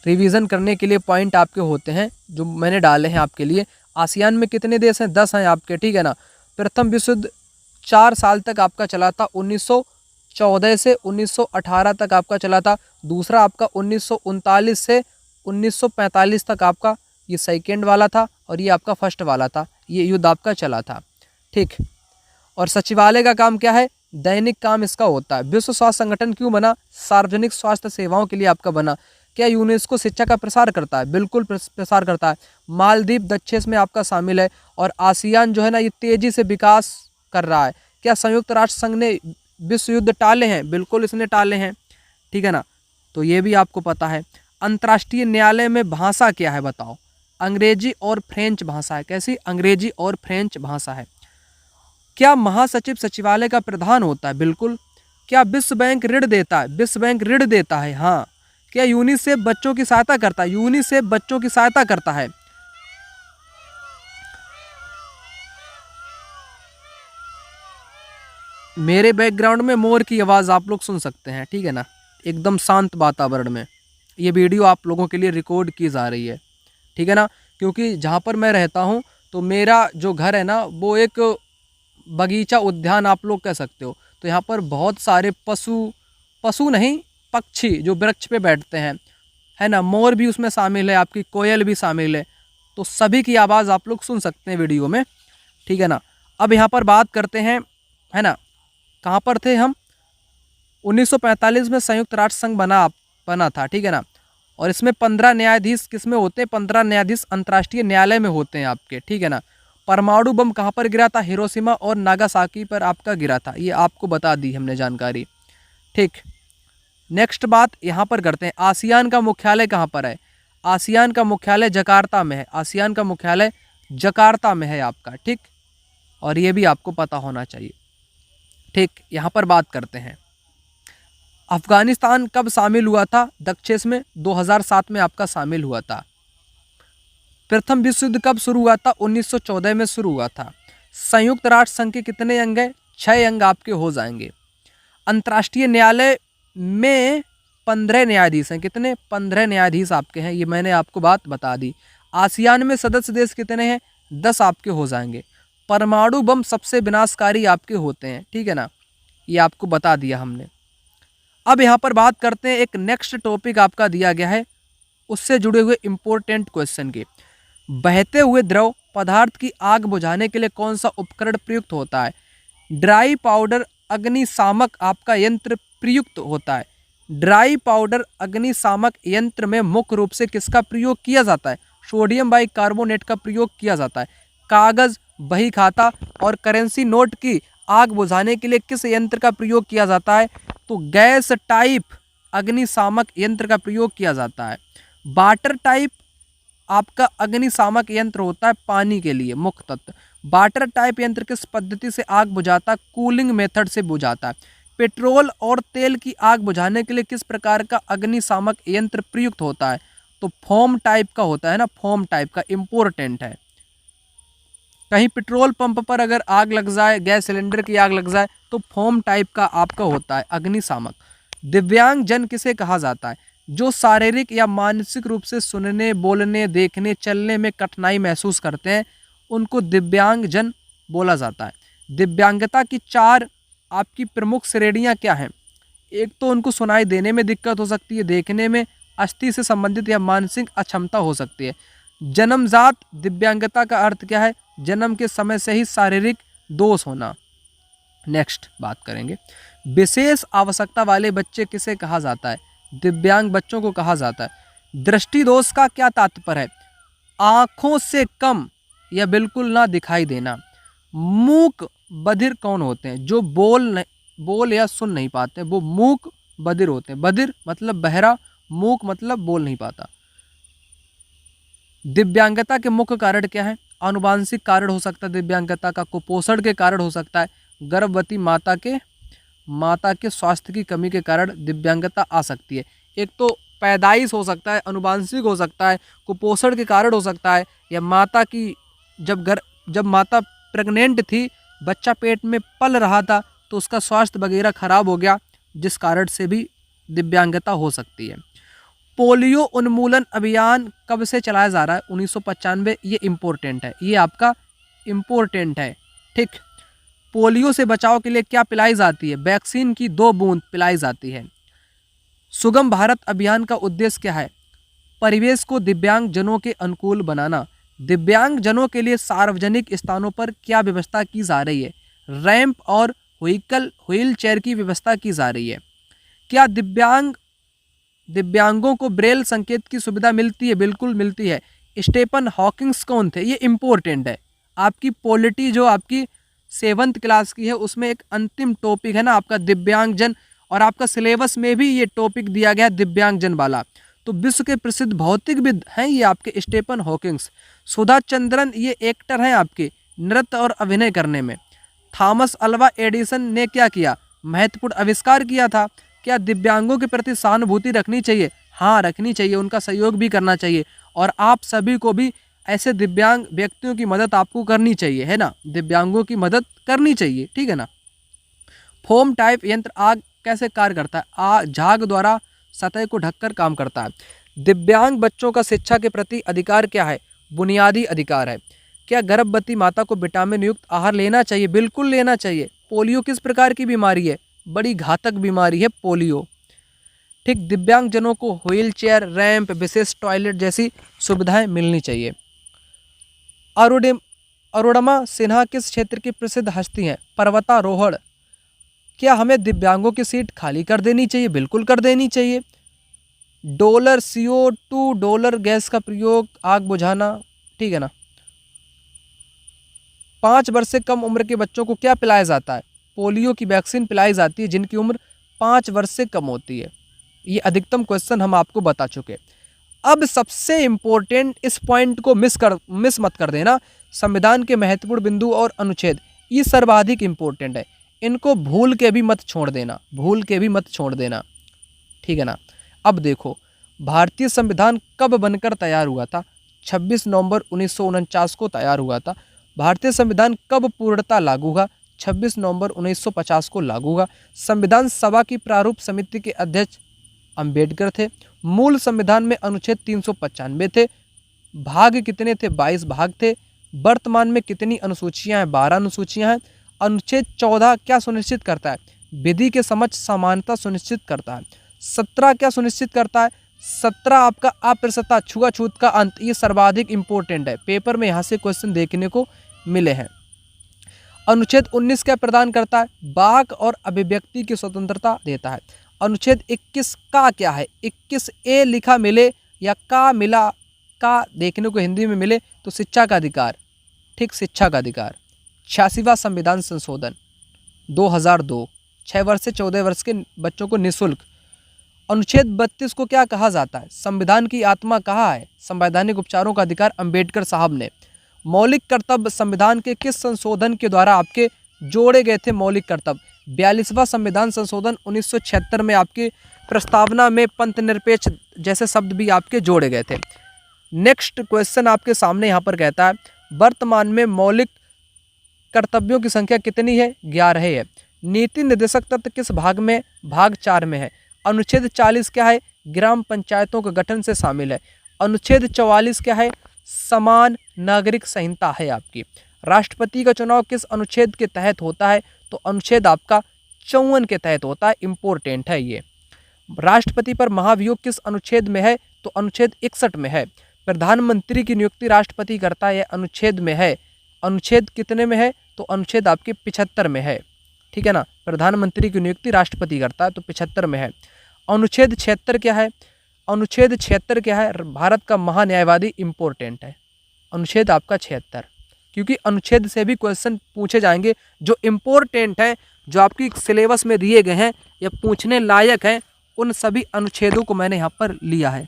रिवीजन करने के लिए पॉइंट आपके होते हैं जो मैंने डाले हैं आपके लिए। आसियान में कितने देश हैं? 10 हैं आपके, ठीक है ना। प्रथम विश्व युद्ध 4 साल तक आपका चला था, 1914 से 1918 तक आपका चला था। दूसरा आपका 1939 से 1945 तक आपका ये सेकेंड वाला था और ये आपका फर्स्ट वाला था। ये युद्ध आपका चला था, ठीक। और सचिवालय का काम क्या है? दैनिक काम इसका होता है। विश्व स्वास्थ्य संगठन क्यों बना? सार्वजनिक स्वास्थ्य सेवाओं के लिए आपका बना। क्या यूनेस्को शिक्षा का प्रसार करता है? बिल्कुल प्रसार करता है। मालदीव दक्षिण में आपका शामिल है। और आसियान जो है ना, ये तेजी से विकास कर रहा है। क्या संयुक्त राष्ट्र संघ ने विश्व युद्ध टाले हैं? बिल्कुल इसने टाले हैं, ठीक है ना, तो ये भी आपको पता है। अंतर्राष्ट्रीय न्यायालय में भाषा क्या है बताओ? अंग्रेजी और फ्रेंच भाषा है। कैसी? अंग्रेजी और फ्रेंच भाषा है। क्या महासचिव सचिवालय का प्रधान होता है? बिल्कुल। क्या विश्व बैंक ऋण देता है? विश्व बैंक ऋण देता है, हाँ। क्या यूनिसेफ बच्चों की सहायता करता है? यूनिसेफ बच्चों की सहायता करता है। मेरे बैकग्राउंड में मोर की आवाज़ आप लोग सुन सकते हैं, ठीक है ना, एकदम शांत वातावरण में ये वीडियो आप लोगों के लिए रिकॉर्ड की जा रही है, ठीक है ना, क्योंकि जहाँ पर मैं रहता हूँ तो मेरा जो घर है ना, वो एक बगीचा उद्यान आप लोग कह सकते हो। तो यहाँ पर बहुत सारे पशु नहीं, पक्षी जो वृक्ष पे बैठते हैं, है ना, मोर भी उसमें शामिल है, आपकी कोयल भी शामिल है। तो सभी की आवाज़ आप लोग सुन सकते हैं वीडियो में, ठीक है ना। अब यहाँ पर बात करते हैं, है ना, कहाँ पर थे हम? 1945 में संयुक्त राष्ट्र संघ बना था, ठीक है ना। और इसमें 15 न्यायाधीश किस में होते हैं? 15 न्यायाधीश अंतर्राष्ट्रीय न्यायालय में होते हैं आपके, ठीक है ना। परमाणु बम कहाँ पर गिरा था? हिरोशिमा और नागासाकी पर आपका गिरा था। ये आपको बता दी हमने जानकारी, ठीक। नेक्स्ट बात यहाँ पर करते हैं, आसियान का मुख्यालय कहाँ पर है? आसियान का मुख्यालय जकार्ता में है। आसियान का मुख्यालय जकार्ता में है आपका, ठीक। और ये भी आपको पता होना चाहिए, ठीक। यहाँ पर बात करते हैं, अफगानिस्तान कब शामिल हुआ था दक्षिण में? 2007 में आपका शामिल हुआ था। प्रथम विश्व युद्ध कब शुरू हुआ था? 1914 में शुरू हुआ था। संयुक्त राष्ट्र संघ के कितने अंग हैं? 6 अंग आपके हो जाएंगे। अंतर्राष्ट्रीय न्यायालय में 15 न्यायाधीश हैं। कितने? 15 न्यायाधीश आपके हैं, ये मैंने आपको बात बता दी। आसियान में सदस्य देश कितने हैं? 10 आपके हो जाएंगे। परमाणु बम सबसे विनाशकारी आपके होते हैं, ठीक है ना, ये आपको बता दिया हमने। अब यहाँ पर बात करते हैं, एक नेक्स्ट टॉपिक आपका दिया गया है, उससे जुड़े हुए इंपॉर्टेंट क्वेश्चन के। बहते हुए द्रव पदार्थ की आग बुझाने के लिए कौन सा उपकरण प्रयुक्त होता है? ड्राई पाउडर अग्निशामक आपका यंत्र प्रयुक्त होता है। ड्राई पाउडर अग्निशामक यंत्र में मुख्य रूप से किसका प्रयोग किया जाता है? सोडियम बाइकार्बोनेट का प्रयोग किया जाता है। कागज, बही खाता और करेंसी नोट की आग बुझाने के लिए किस यंत्र का प्रयोग किया जाता है? तो गैस टाइप अग्निशामक यंत्र का प्रयोग किया जाता है। वाटर टाइप आपका अग्निशामक यंत्र होता है पानी के लिए मुख्य तत्व। वाटर टाइप यंत्र किस पद्धति से आग बुझाता है? कूलिंग मेथड से बुझाता है। पेट्रोल और तेल की आग बुझाने के लिए किस प्रकार का अग्निशामक यंत्र प्रयुक्त होता है? तो फोम टाइप का होता है ना, फोम टाइप का, इंपॉर्टेंट है। कहीं पेट्रोल पंप पर अगर आग लग जाए, गैस सिलेंडर की आग लग जाए, तो फोम टाइप का आपका होता है अग्निशामक। दिव्यांग जन किसे कहा जाता है? जो शारीरिक या मानसिक रूप से सुनने, बोलने, देखने, चलने में कठिनाई महसूस करते हैं, उनको दिव्यांग जन बोला जाता है। दिव्यांगता की 4 आपकी प्रमुख श्रेणियां क्या हैं? एक तो उनको सुनाई देने में दिक्कत हो सकती है, देखने में, अस्थि से संबंधित या मानसिक अक्षमता हो सकती है। जन्मजात दिव्यांगता का अर्थ क्या है? जन्म के समय से ही शारीरिक दोष होना। नेक्स्ट बात करेंगे, विशेष आवश्यकता वाले बच्चे किसे कहा जाता है? दिव्यांग बच्चों को कहा जाता है। दृष्टि दोष का क्या तात्पर्य है? आँखों से कम या बिल्कुल ना दिखाई देना। मूक बधिर कौन होते हैं? जो बोल या सुन नहीं पाते, वो मूक बधिर होते हैं। बधिर मतलब बहरा, मूक मतलब बोल नहीं पाता। दिव्यांगता के मुख्य कारण क्या है? आनुवांशिक कारण हो सकता है दिव्यांगता का, कुपोषण के कारण हो सकता है, गर्भवती माता के स्वास्थ्य की कमी के कारण दिव्यांगता आ सकती है। एक तो पैदाइश हो सकता है, आनुवांशिक हो सकता है, कुपोषण के कारण हो सकता है, या माता की जब माता प्रेग्नेंट थी, बच्चा पेट में पल रहा था, तो उसका स्वास्थ्य वगैरह खराब हो गया, जिस कारण से भी दिव्यांगता हो सकती है। पोलियो उन्मूलन अभियान कब से चलाया जा रहा है? 1995। ये इम्पोर्टेंट है, ये आपका इम्पोर्टेंट है, ठीक। पोलियो से बचाव के लिए क्या पिलाई जाती है? वैक्सीन की 2 बूंद पिलाई जाती है। सुगम भारत अभियान का उद्देश्य क्या है? परिवेश को दिव्यांग जनों के अनुकूल बनाना। दिव्यांग जनों के लिए सार्वजनिक स्थानों पर क्या व्यवस्था की जा रही है? रैंप और व्हील चेयर की व्यवस्था की जा रही है। क्या दिव्यांगों को ब्रेल संकेत की सुविधा मिलती है? बिल्कुल मिलती है। स्टीफन हॉकिंग्स कौन थे? ये इम्पोर्टेंट है। आपकी पॉलिटी जो आपकी 7th क्लास की है उसमें एक अंतिम टॉपिक है ना आपका दिव्यांगजन, और आपका सिलेबस में भी ये टॉपिक दिया गया दिव्यांगजन वाला। तो विश्व के प्रसिद्ध भौतिकविद हैं ये आपके स्टीफन हॉकिंग्स। सुधा चंद्रन ये एक्टर हैं आपके नृत्य और अभिनय करने में। थॉमस अल्वा एडिसन ने क्या किया? महत्वपूर्ण आविष्कार किया था। क्या दिव्यांगों के प्रति सहानुभूति रखनी चाहिए? हाँ, रखनी चाहिए, उनका सहयोग भी करना चाहिए, और आप सभी को भी ऐसे दिव्यांग व्यक्तियों की मदद आपको करनी चाहिए, है ना, दिव्यांगों की मदद करनी चाहिए, ठीक है ना। फोम टाइप यंत्र आग कैसे कार्य करता है? झाग द्वारा सतह को ढककर काम करता है। दिव्यांग बच्चों का शिक्षा के प्रति अधिकार क्या है? बुनियादी अधिकार है। क्या गर्भवती माता को विटामिन युक्त आहार लेना चाहिए? बिल्कुल लेना चाहिए। पोलियो किस प्रकार की बीमारी है? बड़ी घातक बीमारी है पोलियो। ठीक, दिव्यांगजनों को व्हील चेयर, रैंप, विशेष टॉयलेट जैसी सुविधाएं मिलनी चाहिए। अरुणिमा सिन्हा किस क्षेत्र की प्रसिद्ध हस्ती हैं? पर्वतारोहण। क्या हमें दिव्यांगों की सीट खाली कर देनी चाहिए? बिल्कुल कर देनी चाहिए। डॉलर CO2 डॉलर गैस का प्रयोग आग बुझाना, ठीक है ना। 5 वर्ष से कम उम्र के बच्चों को क्या पिलाया जाता है? पोलियो की वैक्सीन पिलाई जाती है जिनकी उम्र 5 वर्ष से कम होती है। ये अधिकतम क्वेश्चन हम आपको बता चुके। अब सबसे इम्पोर्टेंट, इस पॉइंट को मिस मत कर देना, संविधान के महत्वपूर्ण बिंदु और अनुच्छेद, ये सर्वाधिक इम्पोर्टेंट है। इनको भूल के भी मत छोड़ देना, भूल के भी मत छोड़ देना, ठीक है ना। अब देखो, भारतीय संविधान कब बनकर तैयार हुआ था? 26 नवंबर 1949 को तैयार हुआ था। भारतीय संविधान कब पूर्णतः लागू हुआ? 26 नवंबर 1950 को लागू हुआ। संविधान सभा की प्रारूप समिति के अध्यक्ष अंबेडकर थे। मूल संविधान में अनुच्छेद 395 थे। भाग कितने थे? 22 भाग थे। वर्तमान में कितनी अनुसूचियां हैं? 12 अनुसूचियां हैं। अनुच्छेद 14 क्या सुनिश्चित करता है? विधि के समक्ष समानता सुनिश्चित करता है। 17 क्या सुनिश्चित करता है? 17 आपका अस्पृश्यता, छुआछूत का अंत। ये सर्वाधिक इंपॉर्टेंट है, पेपर में यहाँ से क्वेश्चन देखने को मिले हैं। अनुच्छेद 19 क्या प्रदान करता है? वाक और अभिव्यक्ति की स्वतंत्रता देता है। अनुच्छेद 21 का क्या है? 21A लिखा मिले या का मिला, का देखने को हिंदी में मिले तो शिक्षा का अधिकार, ठीक, शिक्षा का अधिकार। 86वां संविधान संशोधन 2002, 6 वर्ष से 14 वर्ष के बच्चों को निःशुल्क। अनुच्छेद 32 को क्या कहा जाता है? संविधान की आत्मा कहा है? संवैधानिक उपचारों का अधिकार, अंबेडकर साहब ने। मौलिक कर्तव्य संविधान के किस संशोधन के द्वारा आपके जोड़े गए थे? मौलिक कर्तव्य 42वां संविधान संशोधन 1976 में आपकी प्रस्तावना में पंथ निरपेक्ष जैसे शब्द भी आपके जोड़े गए थे। नेक्स्ट क्वेश्चन आपके सामने यहाँ पर कहता है, वर्तमान में मौलिक कर्तव्यों की संख्या कितनी है? 11 है। नीति निर्देशक तत्व किस भाग में? भाग 4 में है। अनुच्छेद 40 क्या है? ग्राम पंचायतों के गठन से शामिल है। अनुच्छेद 44 क्या है? समान नागरिक संहिता है आपकी। राष्ट्रपति का चुनाव किस अनुच्छेद के तहत होता है? तो अनुच्छेद आपका 54 के तहत होता है। इंपॉर्टेंट है ये। राष्ट्रपति पर महाभियोग किस अनुच्छेद में है? तो अनुच्छेद 61 में है। प्रधानमंत्री की नियुक्ति राष्ट्रपति करता है, अनुच्छेद में है। अनुच्छेद कितने में है? तो अनुच्छेद आपके 75 में है, ठीक है ना। प्रधानमंत्री की नियुक्ति राष्ट्रपति करता है तो 75 में है। अनुच्छेद 76 क्या है? अनुच्छेद 76 क्या है? भारत का महान्यायवादी। इंपॉर्टेंट है अनुच्छेद आपका 76, क्योंकि अनुच्छेद से भी क्वेश्चन पूछे जाएंगे जो इम्पोर्टेंट हैं, जो आपकी सिलेबस में दिए गए हैं या पूछने लायक हैं, उन सभी अनुच्छेदों को मैंने यहाँ पर लिया है।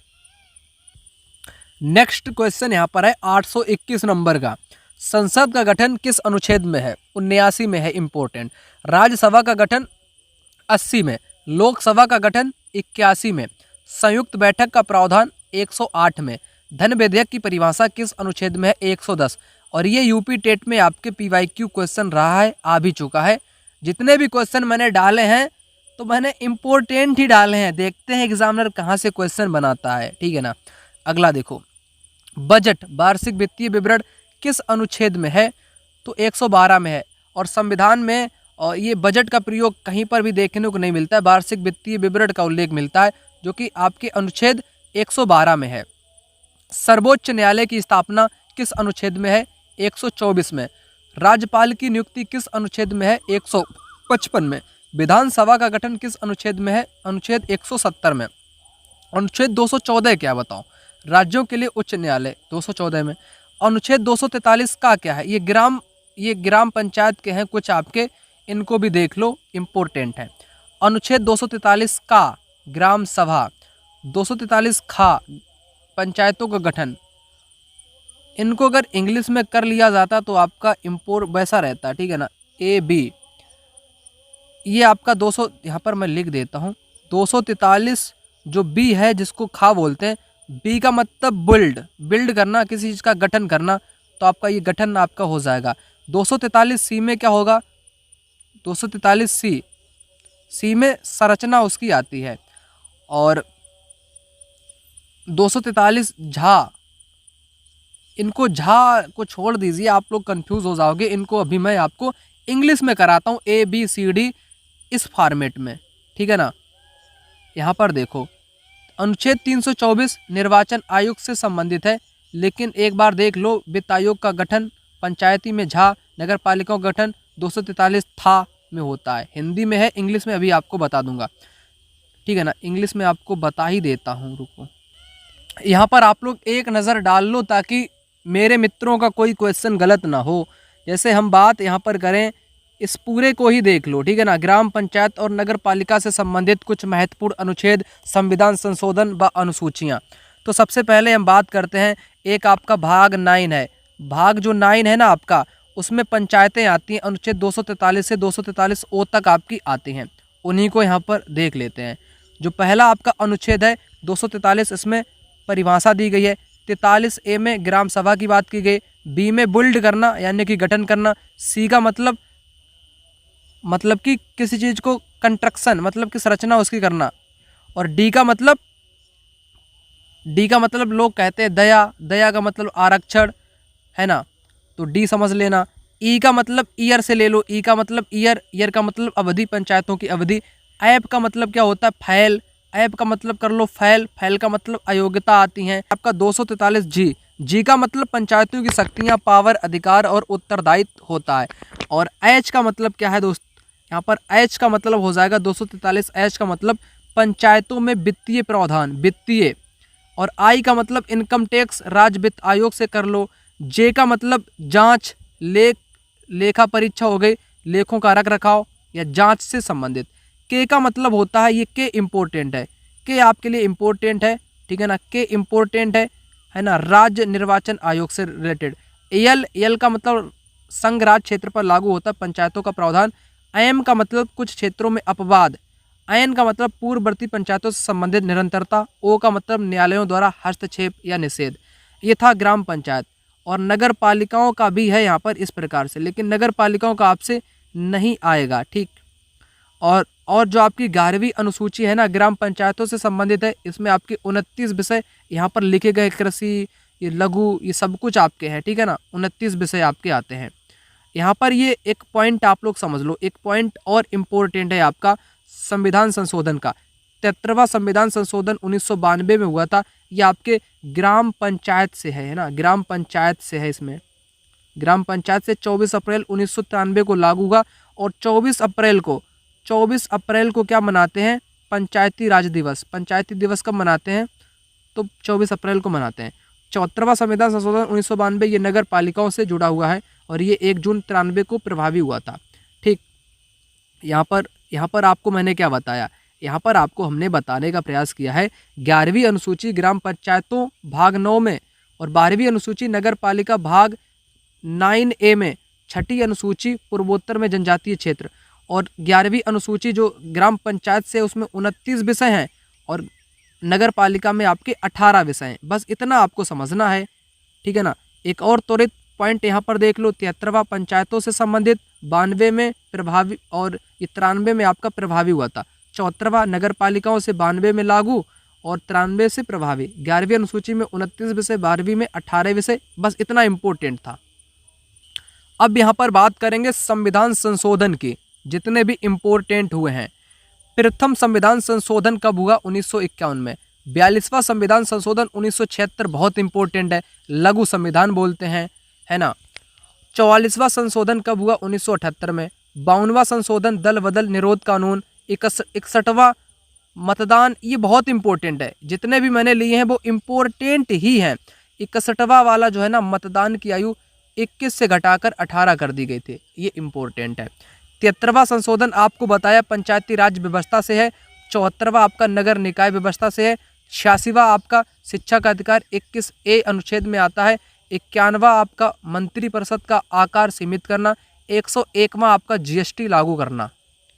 नेक्स्ट क्वेश्चन यहाँ पर है 821 नंबर का। संसद का गठन किस अनुच्छेद में है? 79 में है। इंपॉर्टेंट। राज्यसभा का गठन 80 में। लोकसभा का गठन 81 में। संयुक्त बैठक का प्रावधान 108 में। धन विधेयक की परिभाषा किस अनुच्छेद में है? 110। और ये यूपी टेट में आपके PYQ क्वेश्चन रहा है, आ भी चुका है। जितने भी क्वेश्चन मैंने डाले हैं तो मैंने इंपॉर्टेंट ही डाले हैं। देखते हैं एग्जामिनर कहाँ से क्वेश्चन बनाता है, ठीक है ना। अगला देखो, बजट वार्षिक वित्तीय विवरण किस अनुच्छेद में है? तो 112 में है। और संविधान में और ये बजट का प्रयोग कहीं पर भी देखने को नहीं मिलता है। वार्षिक वित्तीय विवरण का उल्लेख मिलता है जो कि आपके अनुच्छेद 112 में है। सर्वोच्च न्यायालय की स्थापना किस अनुच्छेद में है? 124 में। राज्यपाल की नियुक्ति किस अनुच्छेद में है? 155 में। विधानसभा का गठन किस अनुच्छेद में है? अनुच्छेद 170 में। अनुच्छेद 214 क्या बताओ? राज्यों के लिए उच्च न्यायालय 214 में। अनुच्छेद 243 का क्या है? ये ग्राम पंचायत के हैं कुछ आपके, इनको भी देख लो, इम्पोर्टेंट है। अनुच्छेद 243 का ग्राम सभा, 243 खा पंचायतों का गठन, इनको अगर इंग्लिश में कर लिया जाता तो आपका इम्पोर्ट वैसा रहता, ठीक है ना, ए बी। ये आपका 200 यहाँ पर मैं लिख देता हूँ। 243 जो बी है जिसको खा बोलते हैं, बी का मतलब बिल्ड करना, किसी चीज़ का गठन करना, तो आपका ये गठन आपका हो जाएगा। 243 सी में क्या होगा? 243 सी में संरचना उसकी आती है। और 243 झा, इनको झा को छोड़ दीजिए, आप लोग कंफ्यूज हो जाओगे। इनको अभी मैं आपको इंग्लिश में कराता हूँ, ए बी सी डी इस फॉर्मेट में, ठीक है ना। यहाँ पर देखो, अनुच्छेद 324 निर्वाचन आयोग से संबंधित है, लेकिन एक बार देख लो, वित्त आयोग का गठन पंचायती में झा, नगर पालिकाओं का गठन 243 था में होता है। हिंदी में है, इंग्लिश में अभी आपको बता दूंगा, ठीक है ना। इंग्लिश में आपको बता ही देता हूँ, रुको। यहाँ पर आप लोग एक नज़र डाल लो ताकि मेरे मित्रों का कोई क्वेश्चन गलत ना हो। जैसे हम बात यहाँ पर करें, इस पूरे को ही देख लो, ठीक है ना। ग्राम पंचायत और नगर पालिका से संबंधित कुछ महत्वपूर्ण अनुच्छेद, संविधान संशोधन व अनुसूचियाँ। तो सबसे पहले हम बात करते हैं, एक आपका भाग 9 है। भाग जो 9 है ना आपका, उसमें पंचायतें आती हैं। अनुच्छेद 243 से 243 ओ तक आपकी आती हैं, उन्हीं को यहाँ पर देख लेते हैं। जो पहला आपका अनुच्छेद है 243, इसमें परिभाषा दी गई है। 43 ए में ग्राम सभा की बात की गई। बी में बिल्ड करना यानी कि गठन करना। सी का मतलब कि किसी चीज़ को कंस्ट्रक्शन, मतलब कि संरचना उसकी करना। और डी का मतलब लोग कहते हैं दया का मतलब आरक्षण, है ना, तो डी समझ लेना। ई का मतलब ईयर से ले लो, ई का मतलब ईयर का मतलब अवधि, पंचायतों की अवधि। ऐप का मतलब क्या होता है? फैल, ऐप का मतलब कर लो फैल का मतलब अयोग्यता आती हैं। आपका 243 जी का मतलब पंचायतों की शक्तियां, पावर, अधिकार और उत्तरदायित्व होता है। और एच का मतलब क्या है दोस्त? यहाँ पर एच का मतलब हो जाएगा 243 एच का मतलब पंचायतों में वित्तीय प्रावधान, वित्तीय। और आई का मतलब इनकम टैक्स, राज्य वित्त आयोग से कर लो। जे का मतलब जांच, लेखा परीक्षा हो गई, लेखों का रख रखाव या जांच से संबंधित। के का मतलब होता है, ये के इम्पोर्टेंट है, के आपके लिए इम्पोर्टेंट है, ठीक है ना, के इम्पोर्टेंट है ना, राज्य निर्वाचन आयोग से रिलेटेड। एल का मतलब संघ राज्य क्षेत्र पर लागू होता है पंचायतों का प्रावधान। एम का मतलब कुछ क्षेत्रों में अपवाद। एन का मतलब पूर्ववर्ती पंचायतों से संबंधित निरंतरता। ओ का मतलब न्यायालयों द्वारा हस्तक्षेप या निषेध। ये था ग्राम पंचायत। और नगर पालिकाओं का भी है यहाँ पर इस प्रकार से, लेकिन नगर पालिकाओं का आपसे नहीं आएगा, ठीक। और जो आपकी 11वीं अनुसूची है ना, ग्राम पंचायतों से संबंधित है, इसमें आपके 29 विषय यहाँ पर लिखे गए। कृषि, ये लघु, ये सब कुछ आपके हैं, ठीक है ना। 29 विषय आपके आते हैं यहाँ पर। ये एक पॉइंट आप लोग समझ लो, एक पॉइंट और इम्पोर्टेंट है आपका संविधान संशोधन का। 73वां संविधान संशोधन 1992 में हुआ था। ये आपके ग्राम पंचायत से है ना, ग्राम पंचायत से है। इसमें ग्राम पंचायत से 24 अप्रैल 1993 को लागू हुआ। और 24 अप्रैल को क्या मनाते हैं? पंचायती राज दिवस। पंचायती दिवस कब मनाते हैं? तो 24 अप्रैल को मनाते हैं। 74वां संविधान संशोधन 1992 ये नगर पालिकाओं से जुड़ा हुआ है और ये 1 जून 93 को प्रभावी हुआ था, ठीक। यहाँ पर आपको मैंने क्या बताया? यहाँ पर आपको हमने बताने का प्रयास किया है 11वीं अनुसूची ग्राम पंचायतों भाग 9 में और 12वीं अनुसूची नगर पालिका भाग 9A में, 6ठी अनुसूची पूर्वोत्तर में जनजातीय क्षेत्र और 11वीं अनुसूची जो ग्राम पंचायत से उसमें 29 विषय हैं और नगर पालिका में आपके 18 विषय हैं। बस इतना आपको समझना है, ठीक है ना। एक और त्वरित पॉइंट यहाँ पर देख लो, 73वां पंचायतों से संबंधित, 92 में प्रभावी और 93 में आपका प्रभावी हुआ था। 74वां नगर पालिकाओं से 92 में लागू और 93 से प्रभावी। 11वीं अनुसूची में 29 विषय, 12वीं में 18 विषय। बस इतना इम्पोर्टेंट था। अब यहाँ पर बात करेंगे संविधान संशोधन की, जितने भी इम्पोर्टेंट हुए हैं। प्रथम संविधान संशोधन कब हुआ? 1951 में। 42वां संविधान संशोधन 1976 बहुत इंपॉर्टेंट है, लघु संविधान बोलते हैं, है ना। 44वां संशोधन कब हुआ? 1978 में। 52वां संशोधन दल बदल निरोध कानून। 61वां मतदान, ये बहुत इंपॉर्टेंट है, जितने भी मैंने लिए हैं वो इम्पोर्टेंट ही हैं। 61वां वाला जो है ना, मतदान की आयु 21 से घटाकर 18 कर दी गई थी, ये इम्पोर्टेंट है। 73वां संशोधन आपको बताया पंचायती राज व्यवस्था से है। 74वां आपका नगर निकाय व्यवस्था से है। 86वां आपका शिक्षा का अधिकार 21A अनुच्छेद में आता है। 91वां आपका मंत्रिपरिषद का आकार सीमित करना। 101वां आपका GST लागू करना।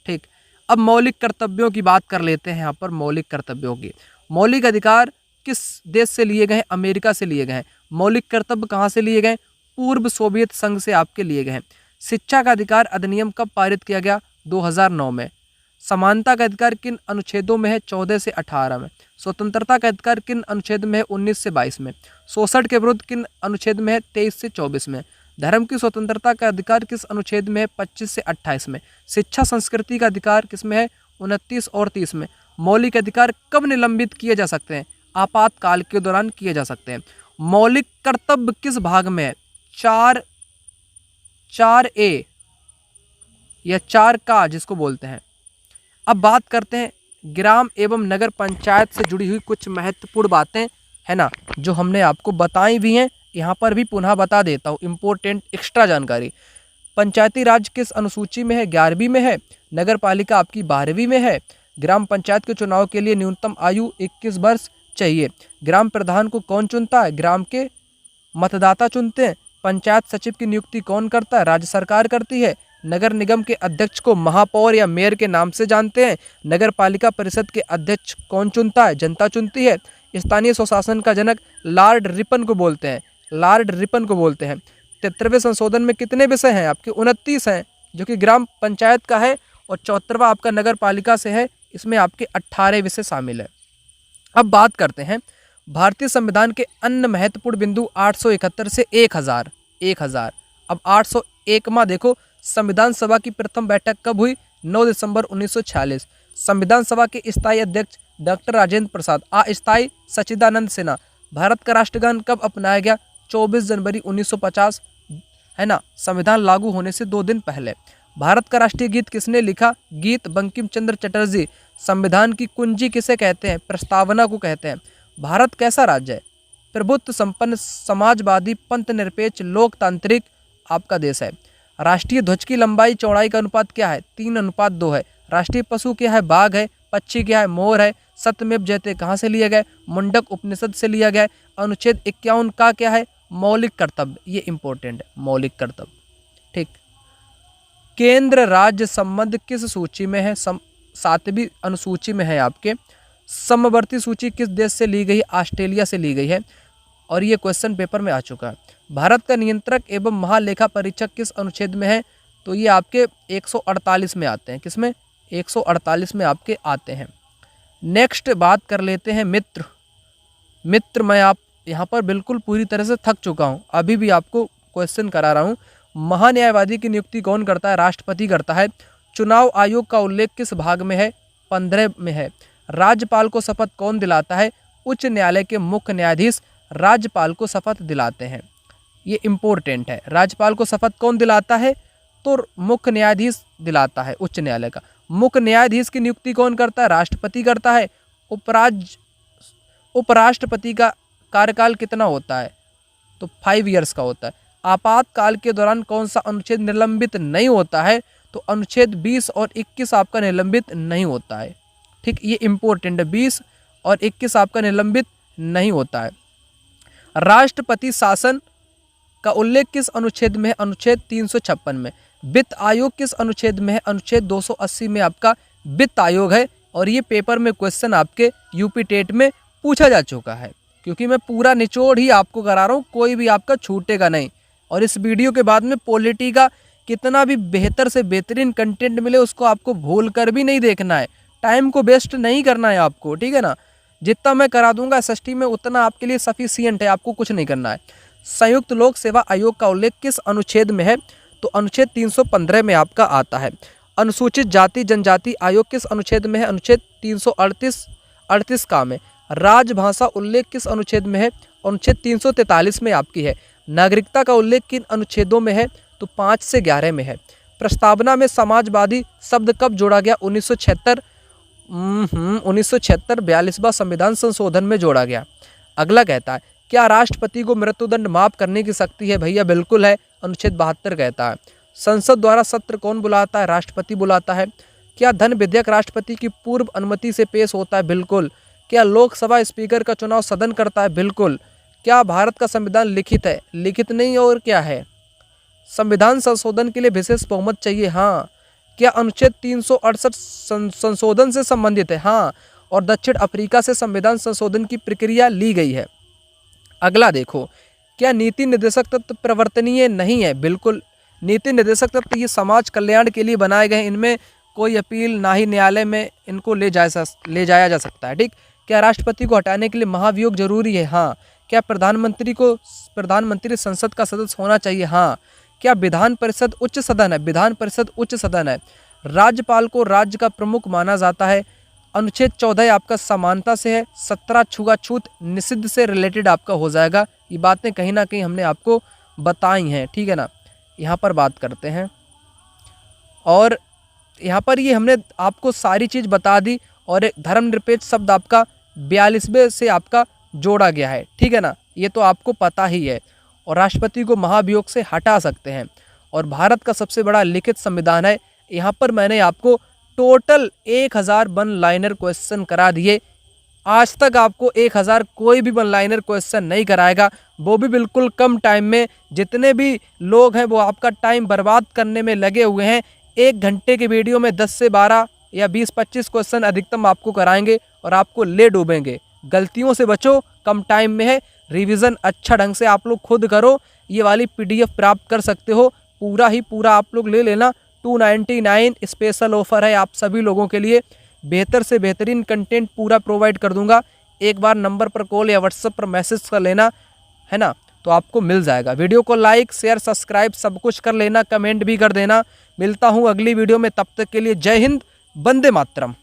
ठीक, अब मौलिक कर्तव्यों की बात कर लेते हैं। यहाँ पर मौलिक कर्तव्यों की, मौलिक अधिकार किस देश से लिए गए हैं? अमेरिका से लिए गए हैं। मौलिक कर्तव्य कहाँ से लिए गए? पूर्व सोवियत संघ से आपके लिए गए हैं। शिक्षा का अधिकार अधिनियम कब पारित किया गया? 2009 में। समानता का अधिकार किन अनुच्छेदों में है? 14 से 18 में। स्वतंत्रता का अधिकार किन अनुच्छेद में है? 19 से 22 में। शोषण के विरुद्ध किन अनुच्छेद में है? 23 से 24 में। धर्म की स्वतंत्रता का अधिकार किस अनुच्छेद में है? 25 से 28 में। शिक्षा संस्कृति का अधिकार किस में है? 29 और 30 में। मौलिक अधिकार कब निलंबित किए जा सकते हैं? आपातकाल के दौरान किए जा सकते हैं। मौलिक कर्तव्य किस भाग में है? 4A या 4 जिसको बोलते हैं। अब बात करते हैं ग्राम एवं नगर पंचायत से जुड़ी हुई कुछ महत्वपूर्ण बातें, है ना, जो हमने आपको बताई भी हैं। यहाँ पर भी पुनः बता देता हूँ, इम्पोर्टेंट एक्स्ट्रा जानकारी। पंचायती राज किस अनुसूची में है? 11वीं में है। नगर पालिका आपकी 12वीं में है। ग्राम पंचायत के चुनाव के लिए न्यूनतम आयु 21 वर्ष चाहिए। ग्राम प्रधान को कौन चुनता है? ग्राम के मतदाता चुनते हैं। पंचायत सचिव की नियुक्ति कौन करता है? राज्य सरकार करती है। नगर निगम के अध्यक्ष को महापौर या मेयर के नाम से जानते हैं। नगर पालिका परिषद के अध्यक्ष कौन चुनता है? जनता चुनती है। स्थानीय स्वशासन का जनक लॉर्ड रिपन को बोलते हैं। लॉर्ड रिपन को बोलते हैं। 73वें संशोधन में कितने विषय हैं? आपके 29 हैं, जो कि ग्राम पंचायत का है। और 74वां आपका नगर पालिका से है, इसमें आपके 18 विषय शामिल है। अब बात करते हैं भारतीय संविधान के अन्य महत्वपूर्ण बिंदु 871 से 1000। अब 801वां देखो, संविधान सभा की प्रथम बैठक कब हुई? 9 दिसंबर 1946। संविधान सभा के स्थायी अध्यक्ष डॉक्टर राजेंद्र प्रसाद। अस्थायी सच्चिदानंद सिन्हा। भारत का राष्ट्रगान कब अपनाया गया? 24 जनवरी 1950, है ना, संविधान लागू होने से 2 दिन पहले। भारत का राष्ट्रीय गीत किसने लिखा? गीत बंकिम चंद्र चटर्जी। संविधान की कुंजी किसे कहते हैं? प्रस्तावना को कहते हैं। भारत कैसा राज्य है? प्रभुत्व संपन्न, समाजवादी, पंथ निरपेक्ष, लोकतांत्रिक आपका देश है। राष्ट्रीय ध्वज की लंबाई चौड़ाई का अनुपात क्या है? 3:2 है। राष्ट्रीय पशु क्या है? बाघ है। पक्षी क्या है? मोर है। सत्यमेव जयते कहाँ से लिया गया? मुंडक उपनिषद से लिया गया है। अनुच्छेद 51 का क्या है? मौलिक कर्तव्य, ये इंपॉर्टेंट है, मौलिक कर्तव्य। ठीक, केंद्र राज्य संबंध किस सूची में है? 7वीं अनुसूची में है आपके। समवर्ती सूची किस देश से ली गई? ऑस्ट्रेलिया से ली गई है, और ये क्वेश्चन पेपर में आ चुका है। भारत का नियंत्रक एवं महालेखा परीक्षक किस अनुच्छेद में है? तो ये आपके 148 में आते हैं। किसमें? 148 में आपके आते हैं। नेक्स्ट बात कर लेते हैं मित्र। मैं आप यहाँ पर बिल्कुल पूरी तरह से थक चुका हूँ, अभी भी आपको क्वेश्चन करा रहा हूँ। महान्यायवादी की नियुक्ति कौन करता है? राष्ट्रपति करता है। चुनाव आयोग का उल्लेख किस भाग में है? 15 में है। राज्यपाल को शपथ कौन दिलाता है? उच्च न्यायालय के मुख्य न्यायाधीश राज्यपाल को शपथ दिलाते हैं। ये इम्पोर्टेंट है। राज्यपाल को शपथ कौन दिलाता है? तो मुख्य न्यायाधीश दिलाता है, उच्च न्यायालय का। मुख्य न्यायाधीश की नियुक्ति कौन करता है? राष्ट्रपति करता है। उपराष्ट्रपति का कार्यकाल कितना होता है? तो 5 ईयर्स का होता है। आपातकाल के दौरान कौन सा अनुच्छेद निलंबित नहीं होता है? तो अनुच्छेद 20 और 21 आपका निलंबित नहीं होता है। ठीक, ये इंपॉर्टेंट है, 20 और 21 आपका निलंबित नहीं होता है। राष्ट्रपति शासन का उल्लेख किस अनुच्छेद में है? अनुच्छेद 356 में। वित्त आयोग किस अनुच्छेद में है? अनुच्छेद 280 में आपका वित्त आयोग है। और ये पेपर में क्वेश्चन आपके यूपी टेट में पूछा जा चुका है, क्योंकि मैं पूरा निचोड़ ही आपको करा रहा हूँ, कोई भी आपका छूटेगा नहीं। और इस वीडियो के बाद में पॉलिटी का कितना भी बेहतर से बेहतरीन कंटेंट मिले, उसको आपको भूल कर भी नहीं देखना है, टाइम को वेस्ट नहीं करना है आपको, ठीक है ना। जितना मैं करा दूंगा एसएसटी में उतना आपके लिए सफिशिएंट है, आपको कुछ नहीं करना है। संयुक्त लोक सेवा आयोग का उल्लेख किस अनुच्छेद में है? तो अनुच्छेद 315 में आपका आता है। अनुसूचित जाति जनजाति आयोग किस अनुच्छेद में है? अनुच्छेद 338 का में। राजभाषा उल्लेख किस अनुच्छेद में है? अनुच्छेद 343 में आपकी है। नागरिकता का उल्लेख किन अनुच्छेदों में है? तो 5 से 11 में है। प्रस्तावना में समाजवादी शब्द कब जोड़ा गया? 1976 1976 42वां संविधान संशोधन में जोड़ा गया। अगला कहता है क्या राष्ट्रपति को मृत्युदंड माफ करने की शक्ति है? भैया बिल्कुल है, अनुच्छेद 72 कहता है। संसद द्वारा सत्र कौन बुलाता है? राष्ट्रपति बुलाता है। क्या धन विधेयक राष्ट्रपति की पूर्व अनुमति से पेश होता है? बिल्कुल। क्या लोकसभा स्पीकर का चुनाव सदन करता है? बिल्कुल। क्या भारत का संविधान लिखित है? लिखित नहीं और क्या है? संविधान संशोधन के लिए विशेष बहुमत चाहिए? हाँ। क्या अनुच्छेद 368 संशोधन से संबंधित है? हाँ। और दक्षिण अफ्रीका से संविधान संशोधन की प्रक्रिया ली गई है। अगला देखो, क्या नीति निर्देशक तत्व प्रवर्तनीय नहीं है? बिल्कुल। नीति निर्देशक तत्व ये समाज कल्याण के लिए बनाए गए, इनमें कोई अपील ना ही न्यायालय में इनको ले जाया जा सकता है। ठीक। क्या राष्ट्रपति को हटाने के लिए महाभियोग जरूरी है? हाँ। क्या प्रधानमंत्री संसद का सदस्य होना चाहिए? हाँ। क्या विधान परिषद उच्च सदन है? विधान परिषद उच्च सदन है। राज्यपाल को राज्य का प्रमुख माना जाता है। अनुच्छेद 14 आपका समानता से है। 17 छुआछूत निषिद्ध से रिलेटेड आपका हो जाएगा। ये बातें कहीं ना कहीं हमने आपको बताई हैं, ठीक है ना। यहाँ पर बात करते हैं और यहाँ पर ये हमने आपको सारी चीज़ बता दी और एक धर्मनिरपेक्ष शब्द आपका 42वें से आपका जोड़ा गया है, ठीक है ना। ये तो आपको पता ही है। और राष्ट्रपति को महाभियोग से हटा सकते हैं और भारत का सबसे बड़ा लिखित संविधान है। यहाँ पर मैंने आपको टोटल 1000 वन लाइनर क्वेश्चन करा दिए। आज तक आपको 1000 कोई भी वन लाइनर क्वेश्चन नहीं कराएगा, वो भी बिल्कुल कम टाइम में। जितने भी लोग हैं वो आपका टाइम बर्बाद करने में लगे हुए हैं। 1 घंटे के वीडियो में 10 से 12 या 20-25 क्वेश्चन अधिकतम आपको कराएंगे और आपको ले डूबेंगे। गलतियों से बचो, कम टाइम में है। रिवीजन अच्छा ढंग से आप लोग खुद करो। ये वाली PDF प्राप्त कर सकते हो, पूरा ही पूरा आप लोग ले लेना। 299 स्पेशल ऑफर है आप सभी लोगों के लिए। बेहतर से बेहतरीन कंटेंट पूरा प्रोवाइड कर दूंगा। एक बार नंबर पर कॉल या व्हाट्सएप पर मैसेज कर लेना, है ना, तो आपको मिल जाएगा। वीडियो को लाइक शेयर सब्सक्राइब सब कुछ कर लेना, कमेंट भी कर देना। मिलता हूँ अगली वीडियो में, तब तक के लिए जय हिंद, वंदे मातरम।